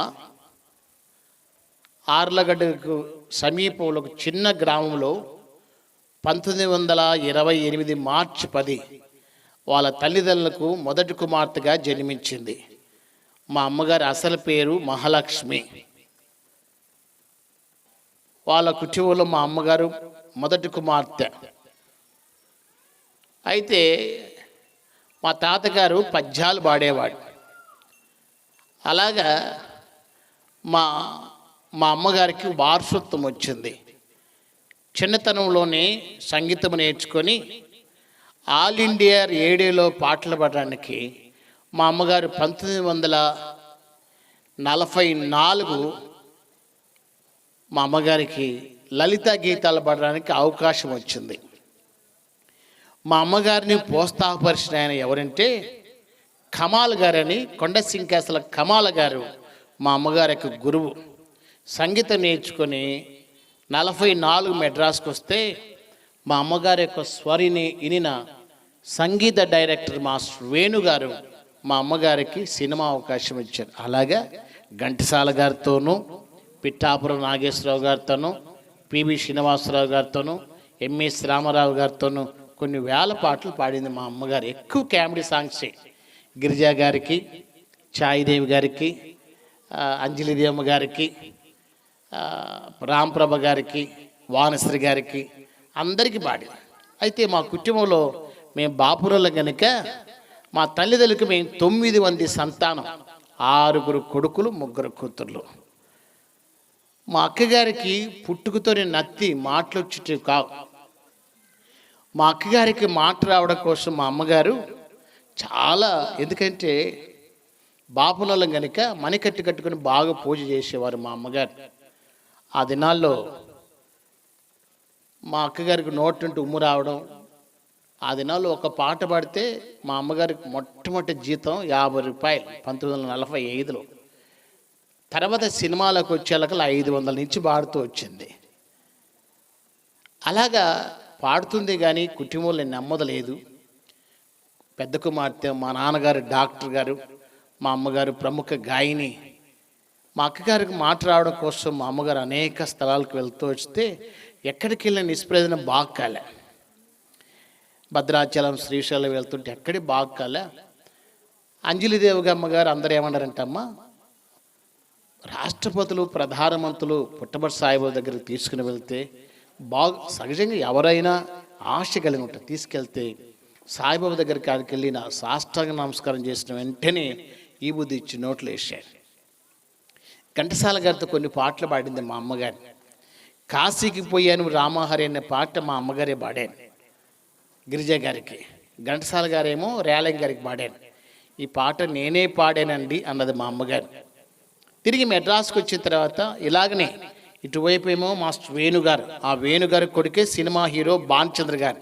ఆర్లగడ్డకు సమీపంలో ఒక చిన్న గ్రామంలో 1928 మార్చి 10 వాళ్ళ తల్లిదండ్రులకు మొదటి కుమార్తెగా జన్మించింది. మా అమ్మగారి అసలు పేరు మహాలక్ష్మి. వాళ్ళ కుటుంబంలో మా అమ్మగారు మొదటి కుమార్తె. అయితే మా తాతగారు పద్యాలు పాడేవాడు. అలాగా మా మా అమ్మగారికి వారసత్వం వచ్చింది. చిన్నతనంలోనే సంగీతం నేర్చుకొని ఆల్ ఇండియా రేడియోలో పాటలు పాడడానికి మా అమ్మగారు 1944 మా అమ్మగారికి లలిత గీతాలు పాడడానికి అవకాశం వచ్చింది. మా అమ్మగారిని ప్రోత్సాహపరిచిన ఆయన ఎవరంటే కమాల్ గారని, కొండసింకాసల కమాల్ గారు మా అమ్మగారి యొక్క గురువు. సంగీతం నేర్చుకొని 44 మెడ్రాస్కి వస్తే మా అమ్మగారి యొక్క స్వరిని వినిన సంగీత డైరెక్టర్ మాస్టర్ వేణు గారు మా అమ్మగారికి సినిమా అవకాశం ఇచ్చారు. అలాగా ఘంటసాల గారితోనూ, పిఠాపురం నాగేశ్వరరావు గారితోనూ, పివి శ్రీనివాసరావు గారితోనూ, ఎంఎస్ రామారావు గారితోనూ కొన్ని వేల పాటలు పాడింది మా అమ్మగారు. ఎక్కువ కామెడీ సాంగ్సే. గిరిజా గారికి, ఛాయిదేవి గారికి, అంజలిదేవమ్మ గారికి, రాంప్రభ గారికి, వానశ్రీ గారికి అందరికీ పాడి. అయితే మా కుటుంబంలో మేము బాపురోళ్ళ కనుక మా తల్లిదండ్రులకు మేము 9 మంది సంతానం, 6 కొడుకులు, 3 కూతుర్లు. మా అక్కగారికి పుట్టుకతోనే నత్తి మాటలు వచ్చేటివి కావు. మా అక్కగారికి మాట రావడం కోసం మా అమ్మగారు చాలా, ఎందుకంటే బాపునోళ్ళం కనుక మణికట్టు కట్టుకుని బాగా పూజ చేసేవారు మా అమ్మగారు. ఆ దినాల్లో మా అక్కగారికి నోటి ఉమ్ము రావడం, ఆ దినాల్లో ఒక పాట పాడితే మా అమ్మగారికి మొట్టమొదటి జీతం 50 రూపాయలు 1945లో. తర్వాత సినిమాలకు వచ్చేళ్ళకి 500 నుంచి పాడుతూ వచ్చింది. అలాగా పాడుతుంది కానీ కుటుంబంలో నమ్మదలేదు. పెద్ద కుమార్తె మా నాన్నగారు డాక్టర్ గారు, మా అమ్మగారు ప్రముఖ గాయని. మా అక్కగారికి మాట రావడం కోసం మా అమ్మగారు అనేక స్థలాలకు వెళ్తూ వస్తే ఎక్కడికి వెళ్ళిన నిష్ప్రయోజనం బాగా కాలే. భద్రాచలం, శ్రీశైలం వెళ్తుంటే ఎక్కడి బాగా కాలే. అంజలిదేవి అమ్మగారు అందరూ ఏమన్నారంటమ్మా, రాష్ట్రపతులు, ప్రధానమంత్రులు పుట్టపర్తి సాయిబాబా దగ్గరికి తీసుకుని వెళ్తే బాగా, సహజంగా ఎవరైనా ఆశ కలిగి ఉంటారు. తీసుకెళ్తే సాయిబాబా దగ్గరికి ఆడికి వెళ్ళి నా సాష్టాంగ నమస్కారం చేసిన వెంటనే ఈ బుద్ధి ఇచ్చి నోట్లు వేసారు. ఘంటసాల గారితో కొన్ని పాటలు పాడింది మా అమ్మగారు. కాశీకి పోయాను రామహరి అనే పాట మా అమ్మగారే పాడాను గిరిజా గారికి. ఘంటసాల గారేమో రేలంగి గారికి పాడాను. ఈ పాట నేనే పాడానండి అన్నది మా అమ్మగారు. తిరిగి మెడ్రాస్కి వచ్చిన తర్వాత ఇలాగనే ఇటువైపు ఏమో మాస్టర్ వేణుగారు, ఆ వేణుగారి కొడుకే సినిమా హీరో భానుచంద్ర గారు.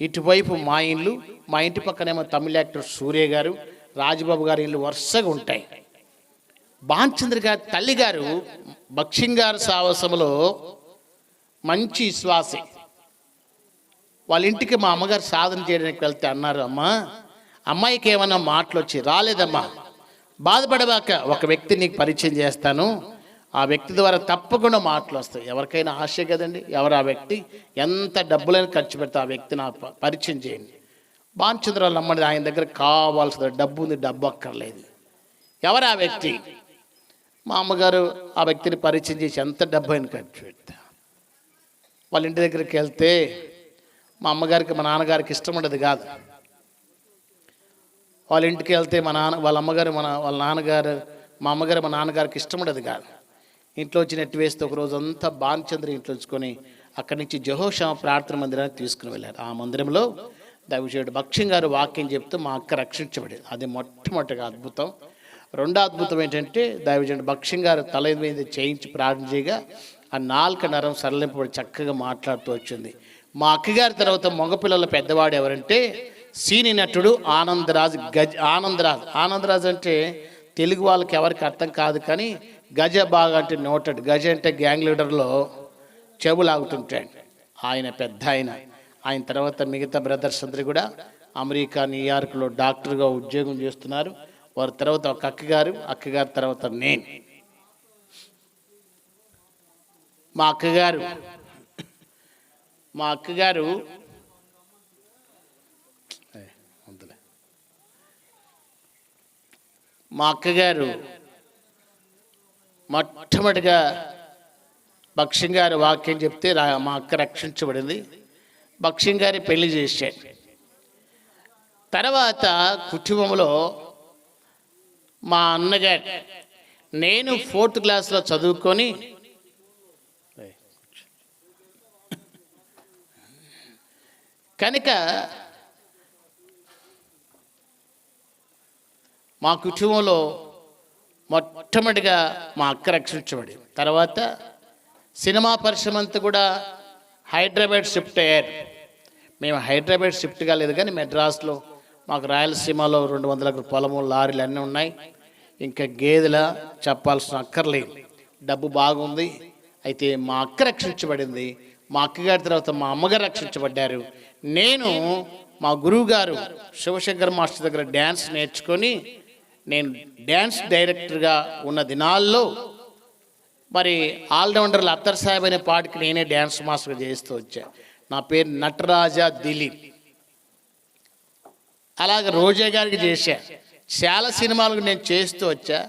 ఇటువైపు మా ఇల్లు, మా ఇంటి పక్కనేమో తమిళ యాక్టర్ సూర్య గారు, రాజబాబు గారి ఇల్లు వరుసగా ఉంటాయి. భానుచంద్ర గారి తల్లిగారు బక్షింగారు సావసంలో మంచి విశ్వాసి. వాళ్ళ ఇంటికి మా అమ్మగారు సాధన చేయడానికి వెళ్తే అన్నారు, అమ్మాయికి ఏమన్నా మాటలు వచ్చి రాలేదమ్మా, బాధపడబాక, ఒక వ్యక్తి నీకు పరిచయం చేస్తాను, ఆ వ్యక్తి ద్వారా తప్పకుండా మాటలు వస్తాయి. ఎవరికైనా ఆశ కదండి, ఎవరు ఆ వ్యక్తి, ఎంత డబ్బులైనా ఖర్చు పెడితే ఆ వ్యక్తి నాకు పరిచయం చేయండి. భానుచంద్ర వాళ్ళ అమ్మడి ఆయన దగ్గర కావాల్సిన డబ్బు ఉంది, డబ్బు అక్కర్లేదు. ఎవరు ఆ వ్యక్తి? మా అమ్మగారు ఆ వ్యక్తిని పరిచయం చేసి ఎంత డబ్బు అయినా ఖర్చు పెడతా. వాళ్ళ ఇంటి దగ్గరికి వెళ్తే మా అమ్మగారికి మా నాన్నగారికి ఇష్టం ఉండదు కాదు. వాళ్ళ ఇంటికి వెళ్తే వాళ్ళ అమ్మగారు వాళ్ళ నాన్నగారు, మా అమ్మగారు మా నాన్నగారికి ఇష్టం ఉండదు కాదు. ఇంట్లో వచ్చి నెట్టి వేస్తే ఒక రోజు అంతా భానుచంద్ర ఇంట్లో వచ్చుకొని అక్కడి నుంచి జహోషామ ప్రార్థన మందిరానికి తీసుకుని వెళ్ళారు. ఆ మందిరంలో దైవజనుడు భక్షింగారు వాక్యం చెప్తూ మా అక్క రక్షించబడేది. అది మొట్టమొదటిగా అద్భుతం. రెండో అద్భుతం ఏంటంటే దైవజనుడు భక్షింగారు తల మీద చేయించి ప్రార్థన చేయగా ఆ నాలుక నరం సరళింపబడి చక్కగా మాట్లాడుతూ వచ్చింది. మా అక్కగారి తర్వాత మగపిల్లల పెద్దవాడు ఎవరంటే సీని నటుడు ఆనందరాజు. ఆనందరాజు అంటే తెలుగు వాళ్ళకి ఎవరికి అర్థం కాదు, కానీ గజ బాగా అంటే నోటెడ్. గజ అంటే గ్యాంగ్ లీడర్లో చెవులాగుతుంటాడు. ఆయన పెద్ద ఆయన తర్వాత మిగతా బ్రదర్స్ అందరూ కూడా అమెరికా, న్యూయార్క్లో డాక్టర్గా ఉద్యోగం చేస్తున్నారు. వారి తర్వాత ఒక అక్కగారు తర్వాత నేను. మా అక్కగారు మొట్టమొదటిగా భక్షింగారు వాక్యం చెప్తే మా అక్క రక్షించబడింది. భక్షింగారి పెళ్లి చేశాడు. తర్వాత కుటుంబంలో మా అన్నగారు నేను 4th క్లాస్లో చదువుకొని కనుక మా కుటుంబంలో మొట్టమొదటిగా మా అక్క రక్షించబడి, తర్వాత సినిమా పరిశ్రమ అంతా కూడా హైదరాబాద్ షిఫ్ట్ అయ్యారు. మేము హైదరాబాద్ షిఫ్ట్ కాలేదు, కానీ మెడ్రాస్లో మాకు రాయలసీమలో 200 ఎకరాల పొలము, లారీలు అన్నీ ఉన్నాయి. ఇంకా గేదెల చెప్పాల్సిన అక్కర్లేదు, డబ్బు బాగుంది. అయితే మా అక్క రక్షించబడింది. మా అక్కగారి తర్వాత మా అమ్మగారు రక్షించబడ్డారు. నేను మా గురువు గారు శివశంకర్ మాస్టర్ దగ్గర డ్యాన్స్ నేర్చుకొని నేను డ్యాన్స్ డైరెక్టర్గా ఉన్న దినాల్లో మరి ఆల్రౌండర్లు అత్తర్ సాహెబ్ అనే పాటకి నేనే డ్యాన్స్ మాస్టర్గా చేస్తూ వచ్చా. నా పేరు నటరాజా దిలీప్. అలాగే రోజా గారికి చేశా. చాలా సినిమాలకు నేను చేస్తూ వచ్చా.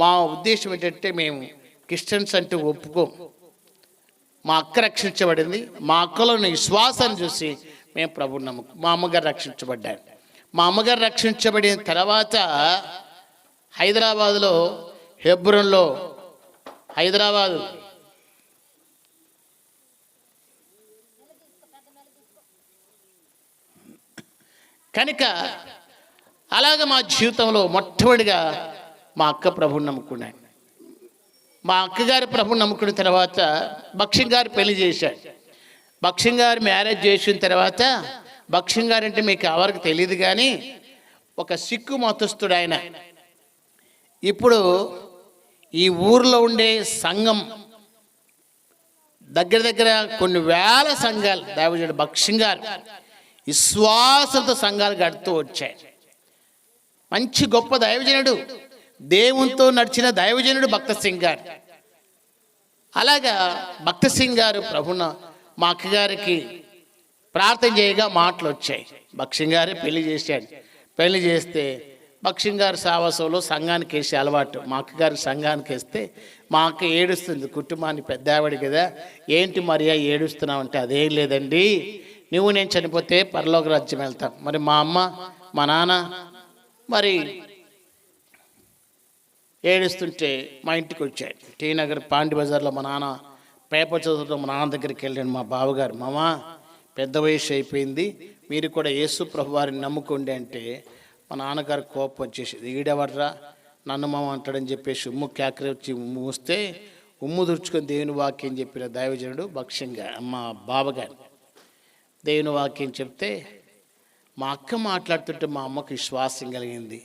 మా ఉద్దేశం ఏంటంటే మేము క్రిస్టియన్స్ అంటే ఒప్పుకోం. మా అక్క రక్షించబడింది. మా అక్కలో విశ్వాసాన్ని చూసి మేము ప్రభువుని నమ్ముకు. మా అమ్మగారు రక్షించబడ్డారు. మా అమ్మగారు రక్షించబడిన తర్వాత హైదరాబాదులో హెబ్రోన్లో హైదరాబాదు కనుక అలాగే మా జీవితంలో మొట్టమొదటిగా మా అక్క ప్రభువుని నమ్ముకున్నాను. మా అక్కగారి ప్రభువుని నమ్ముకున్న తర్వాత భక్ష్యం గారు పెళ్లి చేశాడు. భక్ష్యం గారు మ్యారేజ్ చేసిన తర్వాత, భక్ష్యం గారు అంటే మీకు ఎవరికి తెలియదు కానీ ఒక సిక్కు మతస్థుడు ఆయన. ఇప్పుడు ఈ ఊర్లో ఉండే సంఘం దగ్గర దగ్గర కొన్ని వేల సంఘాలు దైవజనుడు భక్ష్యం గారు విశ్వాసంతో సంఘాలు కడుతూ వచ్చాయి. మంచి గొప్ప దైవజనుడు, దేవునితో నడిచిన దైవజనుడు భక్త సింగ్ గారు. అలాగా భక్త సింగ్ గారు ప్రభున మా అక్కగారికి ప్రార్థన చేయగా మాటలు వచ్చాయి. భక్ష్యం గారే పెళ్లి చేశాడు. పెళ్లి చేస్తే భక్ష్యం గారు సావాసంలో సంఘానికి వేసే అలవాటు. మా అక్కగారి సంఘానికి వేస్తే మా అక్క ఏడుస్తుంది. కుటుంబాన్ని పెద్ద ఆవిడ కదా, ఏంటి మరియా ఏడుస్తున్నావు అంటే, అదేం లేదండి, నువ్వు నేను చనిపోతే పరలోక రాజ్యం వెళ్తాం. మరి మా అమ్మ మా నాన్న మరి ఏడుస్తుంటే మా ఇంటికి వచ్చాడు. టీ నగర్ పాండి బజార్లో మా నాన్న పేపర్ చదువుతూ మా నాన్న దగ్గరికి వెళ్ళాను. మా బావగారు, మామ పెద్ద వయసు అయిపోయింది, మీరు కూడా యేసు ప్రభు వారిని నమ్ముకోండి అంటే మా నాన్నగారు కోపం వచ్చేసింది. ఈడెవర్రా నన్ను మామ అంటాడని చెప్పేసి ఉమ్ము క్యాకరి వచ్చి మూస్తే ఉమ్ము దుర్చుకొని దేవుని వాక్యం చెప్పిన దైవజనుడు భక్ష్యంగా మా బావగారు దేవుని వాక్యం చెప్తే మా అక్క మాట్లాడుతుంటే మా అమ్మకు విశ్వాసం కలిగింది.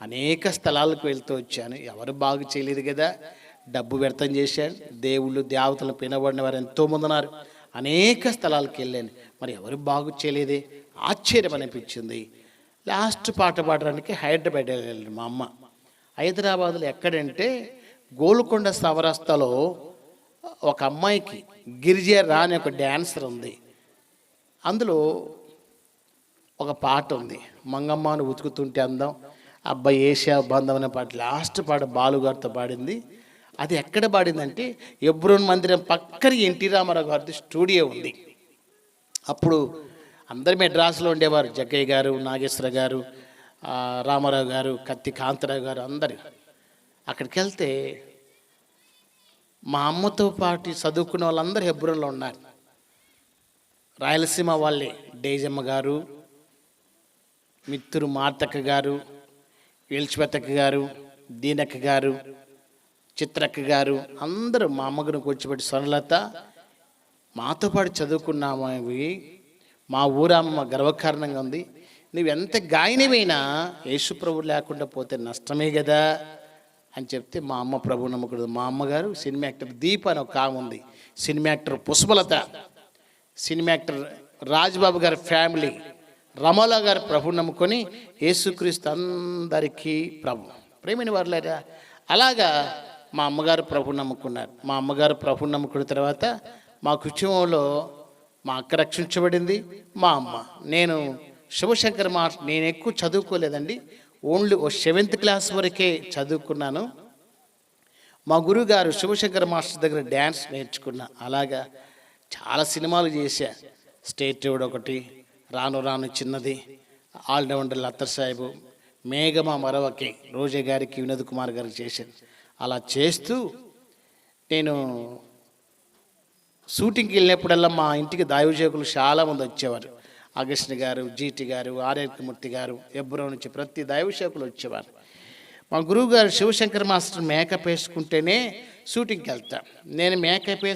అనేక స్థలాలకు వెళ్తూ వచ్చాను. ఎవరు బాగు చేయలేదు కదా, డబ్బు వ్యర్థం చేశాను. దేవుళ్ళు దేవతలు పినబడిన వారు ఎంతోమంది ఉన్నారు. అనేక స్థలాలకు వెళ్ళాను, మరి ఎవరు బాగు చేయలేదే, ఆశ్చర్యం అనిపించింది. లాస్ట్ పాట పాడడానికి హైదరాబాద్ వెళ్ళాను మా అమ్మ. హైదరాబాద్లో ఎక్కడంటే గోల్కొండ సవరస్తాలో ఒక అమ్మాయికి గిరిజ రాని ఒక డ్యాన్సర్ ఉంది. అందులో ఒక పాట ఉంది, మంగమ్మను ఉతుకుతుంటే అందం, అబ్బాయి ఏషియా బంధం అనే పాట. లాస్ట్ పాట బాలుగారితో పాడింది. అది ఎక్కడ పాడిందంటే ఎబ్రోన్ మందిరం పక్కన ఎన్టీ రామారావు గారిది స్టూడియో ఉంది. అప్పుడు అందరు మెడ్రాస్లో ఉండేవారు, జగ్గయ్య గారు, నాగేశ్వర గారు, రామారావు గారు, కత్తి కాంతరావు గారు, అందరు. అక్కడికి వెళ్తే మా అమ్మతో పాటు చదువుకున్న వాళ్ళందరూ హెబ్రోన్లో ఉన్నారు. రాయలసీమ వాళ్ళే, డేజమ్మ గారు, మిత్తురు మార్తక్క గారు, ఎలిచిపెత్తక్క గారు, దీనక్క గారు, చిత్రక్క గారు, అందరూ మా అమ్మగారిని కూర్చోబెట్టి స్వర్ణలత మాతో పాటు చదువుకున్నాము. అవి మా ఊరమ్మ గర్వకారణంగా ఉంది. నువ్వు ఎంత గాయనమైనా యేసు ప్రభు లేకుండా పోతే నష్టమే కదా అని చెప్తే మా అమ్మ ప్రభు నమ్మకూడదు. మా అమ్మగారు సినిమా యాక్టర్ దీప అని ఒక ఆమె ఉంది, cinema actor Pushpalatha, cinema actor Rajbabu గారి ఫ్యామిలీ రమలా గారు ప్రభు నమ్ముకొని యేసుక్రీస్తు అందరికీ ప్రభు ప్రేమిని వారులేరా. అలాగా మా అమ్మగారు ప్రభు నమ్ముకున్నారు. మా అమ్మగారు ప్రభు నమ్ముకున్న తర్వాత మా కుటుంబంలో మా అక్క రక్షించబడింది. మా అమ్మ, నేను శివశంకర్ మాస్టర్, నేను ఎక్కువ చదువుకోలేదండి, ఓన్లీ 7th క్లాస్ వరకే చదువుకున్నాను. మా గురువుగారు శివశంకర్ మాస్టర్ దగ్గర డ్యాన్స్ నేర్చుకున్నా. అలాగా చాలా సినిమాలు చేశా. స్టేట్ రోడ్ ఒకటి, రాను రాను చిన్నది, ఆల్రౌండర్ అత్తర్ సాహెబ్, మేఘమా మరవకి రోజా గారికి, వినోద్ కుమార్ గారికి చేశాను. అలా చేస్తూ నేను షూటింగ్కి వెళ్ళినప్పుడల్లా మా ఇంటికి దైవజకులు చాలామంది వచ్చేవారు. అగస్టిన్ గారు, జీటి గారు, ఆర్యకమూర్తి గారు, ఎబ్రో నుంచి ప్రతి దైవసేవకులు వచ్చేవారు. మా గురువు గారు శివశంకర్ మాస్టర్ మేకప్ వేసుకుంటేనే షూటింగ్కి వెళ్తా. నేను మేకప్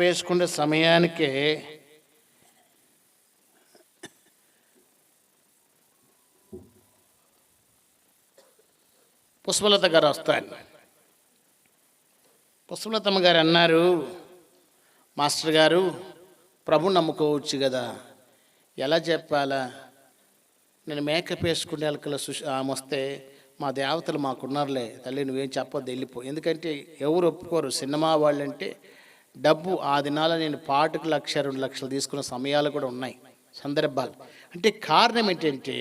వేసుకుంటే సమయానికే పుష్పలత గారు వస్తారు. పుష్పలతమ్మ గారు అన్నారు, మాస్టర్ గారు ప్రభు నమ్ముకోవచ్చు కదా. ఎలా చెప్పాలా? నేను మేకప్ వేసుకునే వాళ్ళకల్లా ఆమె వస్తే మా దేవతలు మాకున్నారులే తల్లి, నువ్వేం చెప్పొద్దు, వెళ్ళిపో. ఎందుకంటే ఎవరు ఒప్పుకోరు. సినిమా వాళ్ళంటే డబ్బు. ఆ దినాల నేను పాటకు 1,00,000, 2 లక్షలు తీసుకున్న సమయాలు కూడా ఉన్నాయి, సందర్భాలు. అంటే కారణం ఏంటంటే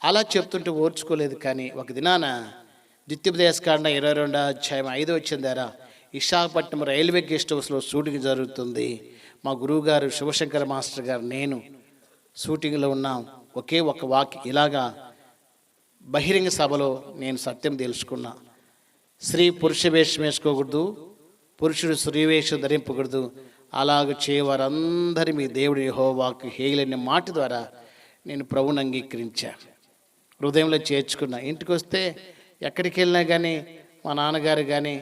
అలా చెప్తుంటే ఓర్చుకోలేదు. కానీ ఒక దినాన ద్వితీయోపదేశకాండ 22వ అధ్యాయం 5వ వచనం ద్వారా విశాఖపట్నం రైల్వే గెస్ట్ హౌస్లో షూటింగ్ జరుగుతుంది. మా గురువుగారు శివశంకర్ మాస్టర్ గారు నేను షూటింగ్లో ఉన్నాం. ఒకే ఒక వాక్ ఇలాగా బహిరంగ సభలో నేను సత్యం తెలుసుకున్నా. స్త్రీ పురుష వేషం వేసుకోకూడదు, పురుషుడు స్త్రీ వేషం ధరింపకూడదు. అలాగ చేయవారందరి మీ దేవుడి యెహోవాకు హేయులనే మాట ద్వారా నేను ప్రభువుని అంగీకరించాను, హృదయంలో చేర్చుకున్నా. ఇంటికి వస్తే ఎక్కడికి వెళ్ళినా కానీ మా నాన్నగారు కానీ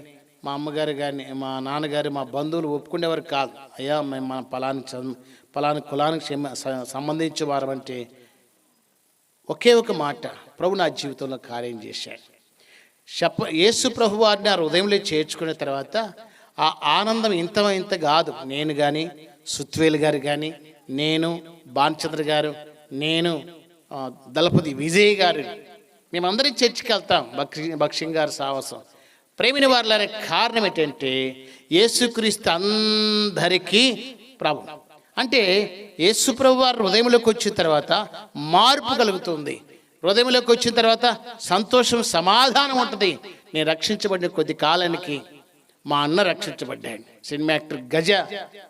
మా అమ్మగారు కానీ మా నాన్నగారు మా బంధువులు ఒప్పుకునేవారు కాదు. అయ్యా మేము మన పలాని కులానికి సంబంధించిన వారు అంటే ఒకే ఒక మాట ప్రభు నా జీవితంలో కార్యం చేశాడు. యేసు ప్రభు వారిని ఆ హృదయంలో చేర్చుకున్న తర్వాత ఆ ఆనందం ఇంత కాదు. నేను కానీ సుత్వేలు గారు కానీ నేను భానుచంద్ర గారు నేను దళపతి విజయ్ గారు మేమందరం చర్చికి వెళ్తాం. భక్సింగ్ గారు సాహసం ప్రేమిని వారులనే కారణం ఏంటంటే యేసుక్రీస్తు అందరికీ ప్రభు. అంటే యేసు ప్రభు వారు హృదయంలోకి వచ్చిన తర్వాత మార్పు కలుగుతుంది. హృదయంలోకి వచ్చిన తర్వాత సంతోషం సమాధానం ఉంటుంది. నేను రక్షించబడిన కొద్ది కాలానికి మా అన్న రక్షించబడ్డాడు, సినిమా యాక్టర్ గజ,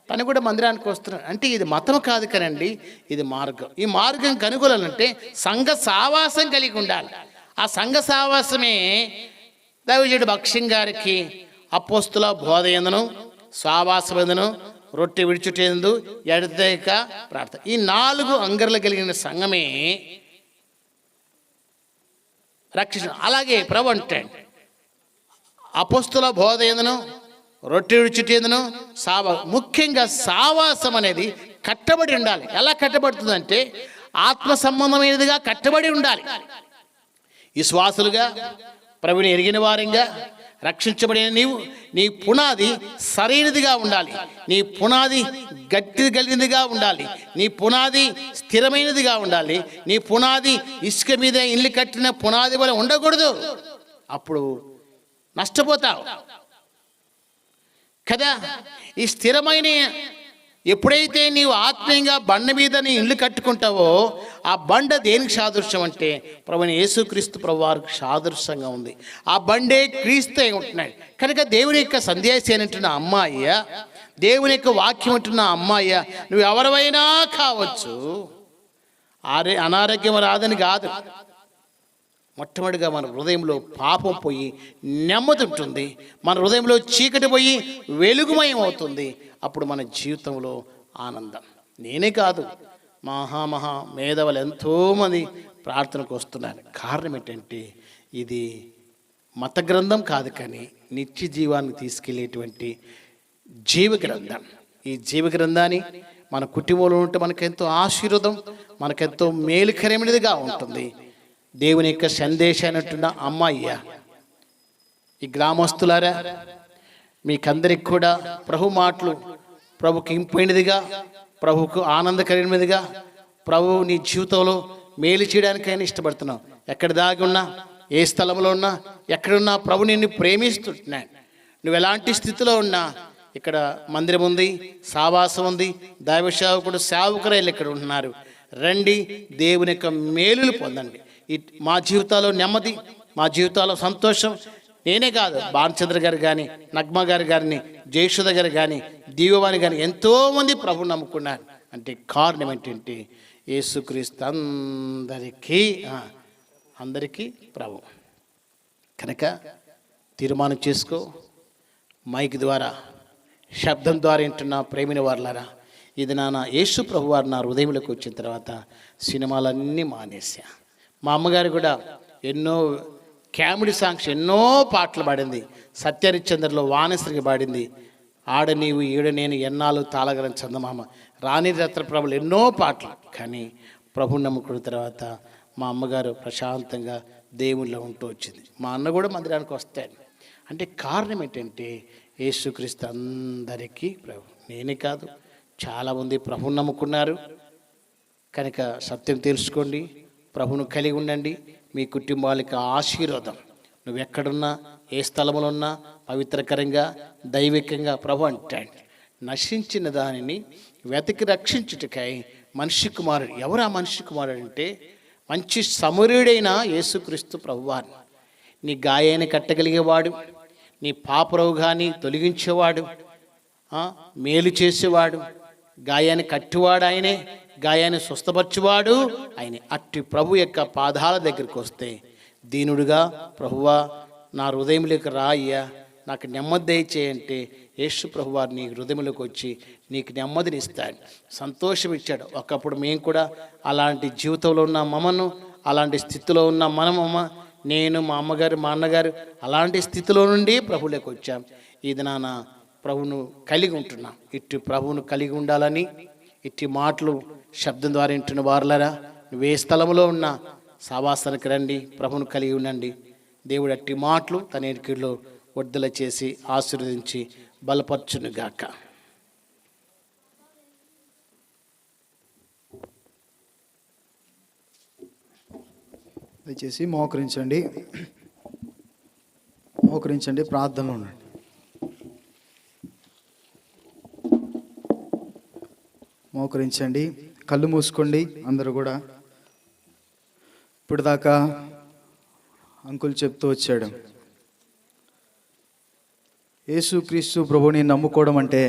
తను కూడా మందిరానికి వస్తున్నాడు. అంటే ఇది మతం కాదు కనండి, ఇది మార్గం. ఈ మార్గం కనుగొనాలంటే సంఘ సావాసం కలిగి ఉండాలి. ఆ సంఘ సావాసమే దైవజనుడు భక్సింగ్ గారికి అపోస్తుల బోధ ఎందును, సావాసమందును, రొట్టె విడిచుటేందు, ఎడతెగక ప్రార్థన, ఈ 4 అంగర్లు కలిగిన సంఘమే రక్షణ. అలాగే ప్రభు అంటాడు అపోస్తుల బోధ ఎందును, రొట్టె విడిచుటేందును, ముఖ్యంగా సావాసం అనేది కట్టబడి ఉండాలి. ఎలా కట్టబడుతుందంటే ఆత్మ సంబంధమైనదిగా కట్టబడి ఉండాలి. విశ్వాసులుగా ప్రభుని ఎరిగిన వారంగా రక్షించబడిన నీవు నీ పునాది సరైనదిగా ఉండాలి. నీ పునాది గట్టి కలిగినదిగా ఉండాలి. నీ పునాది స్థిరమైనదిగా ఉండాలి. నీ పునాది ఇసుక మీద ఇల్లు కట్టిన పునాది వల్ల ఉండకూడదు. అప్పుడు నష్టపోతావు కదా. ఈ స్థిరమైన ఎప్పుడైతే నీవు ఆత్మీయంగా బండ మీద నీ ఇల్లు కట్టుకుంటావో ఆ బండ దేనికి సాదృశ్యం అంటే ప్రభుని యేసుక్రీస్తు ప్రభు వారికి సాదృశ్యంగా ఉంది. ఆ బండే క్రీస్తు అయి ఉంటున్నాడు కనుక దేవుని యొక్క సందేశం అంటున్న అమ్మాయ్య, దేవుని యొక్క వాక్యం అంటున్న అమ్మాయ్య, నువ్వు ఎవరివైనా కావచ్చు. అనారోగ్యం రాదని కాదు, మొట్టమొదటిగా మన హృదయంలో పాపం పోయి నెమ్మది ఉంటుంది. మన హృదయంలో చీకటి పోయి వెలుగుమయం అవుతుంది. అప్పుడు మన జీవితంలో ఆనందం. నేనే కాదు, మహా మేధావులు ఎంతోమంది ప్రార్థనకు వస్తున్నారు. కారణం ఏంటంటే ఇది మత గ్రంథం కాదు, కానీ నిత్య జీవాన్ని తీసుకెళ్ళేటువంటి జీవ గ్రంథం. ఈ జీవ గ్రంథాన్ని మన కుటుంబంలో ఉంటే మనకెంతో ఆశీర్వాదం, మనకెంతో మేలుకరమైనదిగా ఉంటుంది. దేవుని యొక్క సందేశాన్ని అంటున్న అమ్మాయ్య, ఈ గ్రామస్తులారా, మీకందరికి కూడా ప్రభు మాటలు ప్రభుకి ఇంపైనదిగా, ప్రభుకు ఆనందకరమైనదిగా, ప్రభు నీ జీవితంలో మేలు చేయడానికైనా ఇష్టపడుతున్నావు. ఎక్కడ దాగి ఉన్నా, ఏ స్థలంలో ఉన్నా, ఎక్కడున్నా ప్రభు నిన్ను ప్రేమిస్తున్నాడు. నువ్వు ఎలాంటి స్థితిలో ఉన్నా ఇక్కడ మందిరం ఉంది, సావాసం ఉంది, దైవ సేవకుడు సేవకురాలు ఇక్కడ ఉంటున్నారు. రండి, దేవుని యొక్క మేలులు పొందండి. మా జీవితాల్లో నెమ్మది, మా జీవితాల్లో సంతోషం, నేనే కాదు, భానుచంద్ర గారు కానీ, నగ్మ గారు కానీ, జయసుధ గారు కానీ, దీవవాణి కానీ ఎంతోమంది ప్రభుని నమ్ముకున్నారు. అంటే కారణం ఏంటంటే యేసుక్రీస్తు అందరికీ ప్రభు కనుక తీర్మానం చేసుకో. మైక్ ద్వారా, శబ్దం ద్వారా వింటున్న ప్రేమిన వారులారా, ఇది యేసు ప్రభు వారు నా హృదయంలోకి వచ్చిన తర్వాత సినిమాలన్నీ మానేసా. మా అమ్మగారు కూడా ఎన్నో కామెడీ సాంగ్స్, ఎన్నో పాటలు పాడింది. సత్యహరిశ్చంద్రలో వానశ్రీకి పాడింది. ఆడ నీవు ఈడ నేను, ఎన్నాళ్ళు తాళగలం చందమామ, రాణి రత్నప్రభలు, ఎన్నో పాటలు. కానీ ప్రభుని నమ్ముకున్న తర్వాత మా అమ్మగారు ప్రశాంతంగా దేవుళ్ళో ఉంటూ వచ్చింది. మా అన్న కూడా మందిరానికి వస్తాడు. అంటే కారణం ఏంటంటే యేసుక్రీస్తు అందరికీ ప్రభు. నేనే కాదు, చాలామంది ప్రభుని నమ్ముకున్నారు. కనుక సత్యం తెలుసుకోండి, ప్రభును కలిగి ఉండండి. మీ కుటుంబాలకి ఆశీర్వాదం. నువ్వు ఎక్కడున్నా, ఏ స్థలంలో ఉన్నా పవిత్రకరంగా, దైవికంగా ప్రభు అంటాడు, నశించిన దానిని వెతికి రక్షించుటకై మనిషి కుమారుడు. ఎవరు ఆ మనిషి కుమారుడు అంటే మంచి సమరుడైన యేసుక్రీస్తు ప్రభువారు. నీ గాయాన్ని కట్టగలిగేవాడు, నీ పాపరోగాన్ని తొలగించేవాడు, మేలు చేసేవాడు, గాయాన్ని కట్టివాడు ఆయనే, గాయాన్ని స్వస్థపరచువాడు ఆయన. అట్టి ప్రభు యొక్క పాదాల దగ్గరికి వస్తే దీనుడుగా, ప్రభువా నా హృదయంలోకి రా అయ్యా, నాకు నెమ్మది దయచేయంటే యేసు ప్రభువారు నీ హృదయంలోకి వచ్చి నీకు నెమ్మదిని ఇస్తాడు, సంతోషం ఇచ్చాడు. ఒకప్పుడు మేము కూడా అలాంటి జీవితంలో ఉన్న మమ్మను, అలాంటి స్థితిలో ఉన్న మనమమ్మ, నేను, మా అమ్మగారు, మా అన్నగారు అలాంటి స్థితిలో నుండి ప్రభువులోకి వచ్చాం. ఇది ప్రభువును కలిగి ఉంటున్నాం. ఇట్టి ప్రభువును కలిగి ఉండాలని ఇట్టి మాటలు శబ్దం ద్వారా వింటున్న వారులరా, నువ్వే స్థలంలో ఉన్నా సావాసానికి రండి, ప్రభువును కలిగి ఉండండి. దేవుడు అట్టి మాటలు తన ఎరికిలో వర్ధల చేసి ఆశీర్వదించి బలపరచునుగాక. దయచేసి మోకరించండి, ప్రార్థనలో ఉండండి. మోకరించండి, కళ్ళు మూసుకోండి. అందరూ కూడా ఇప్పుడు దాకా అంకుల్ చెప్తూ వచ్చాడు, యేసుక్రీస్తు ప్రభువుని నమ్ముకోవడం అంటే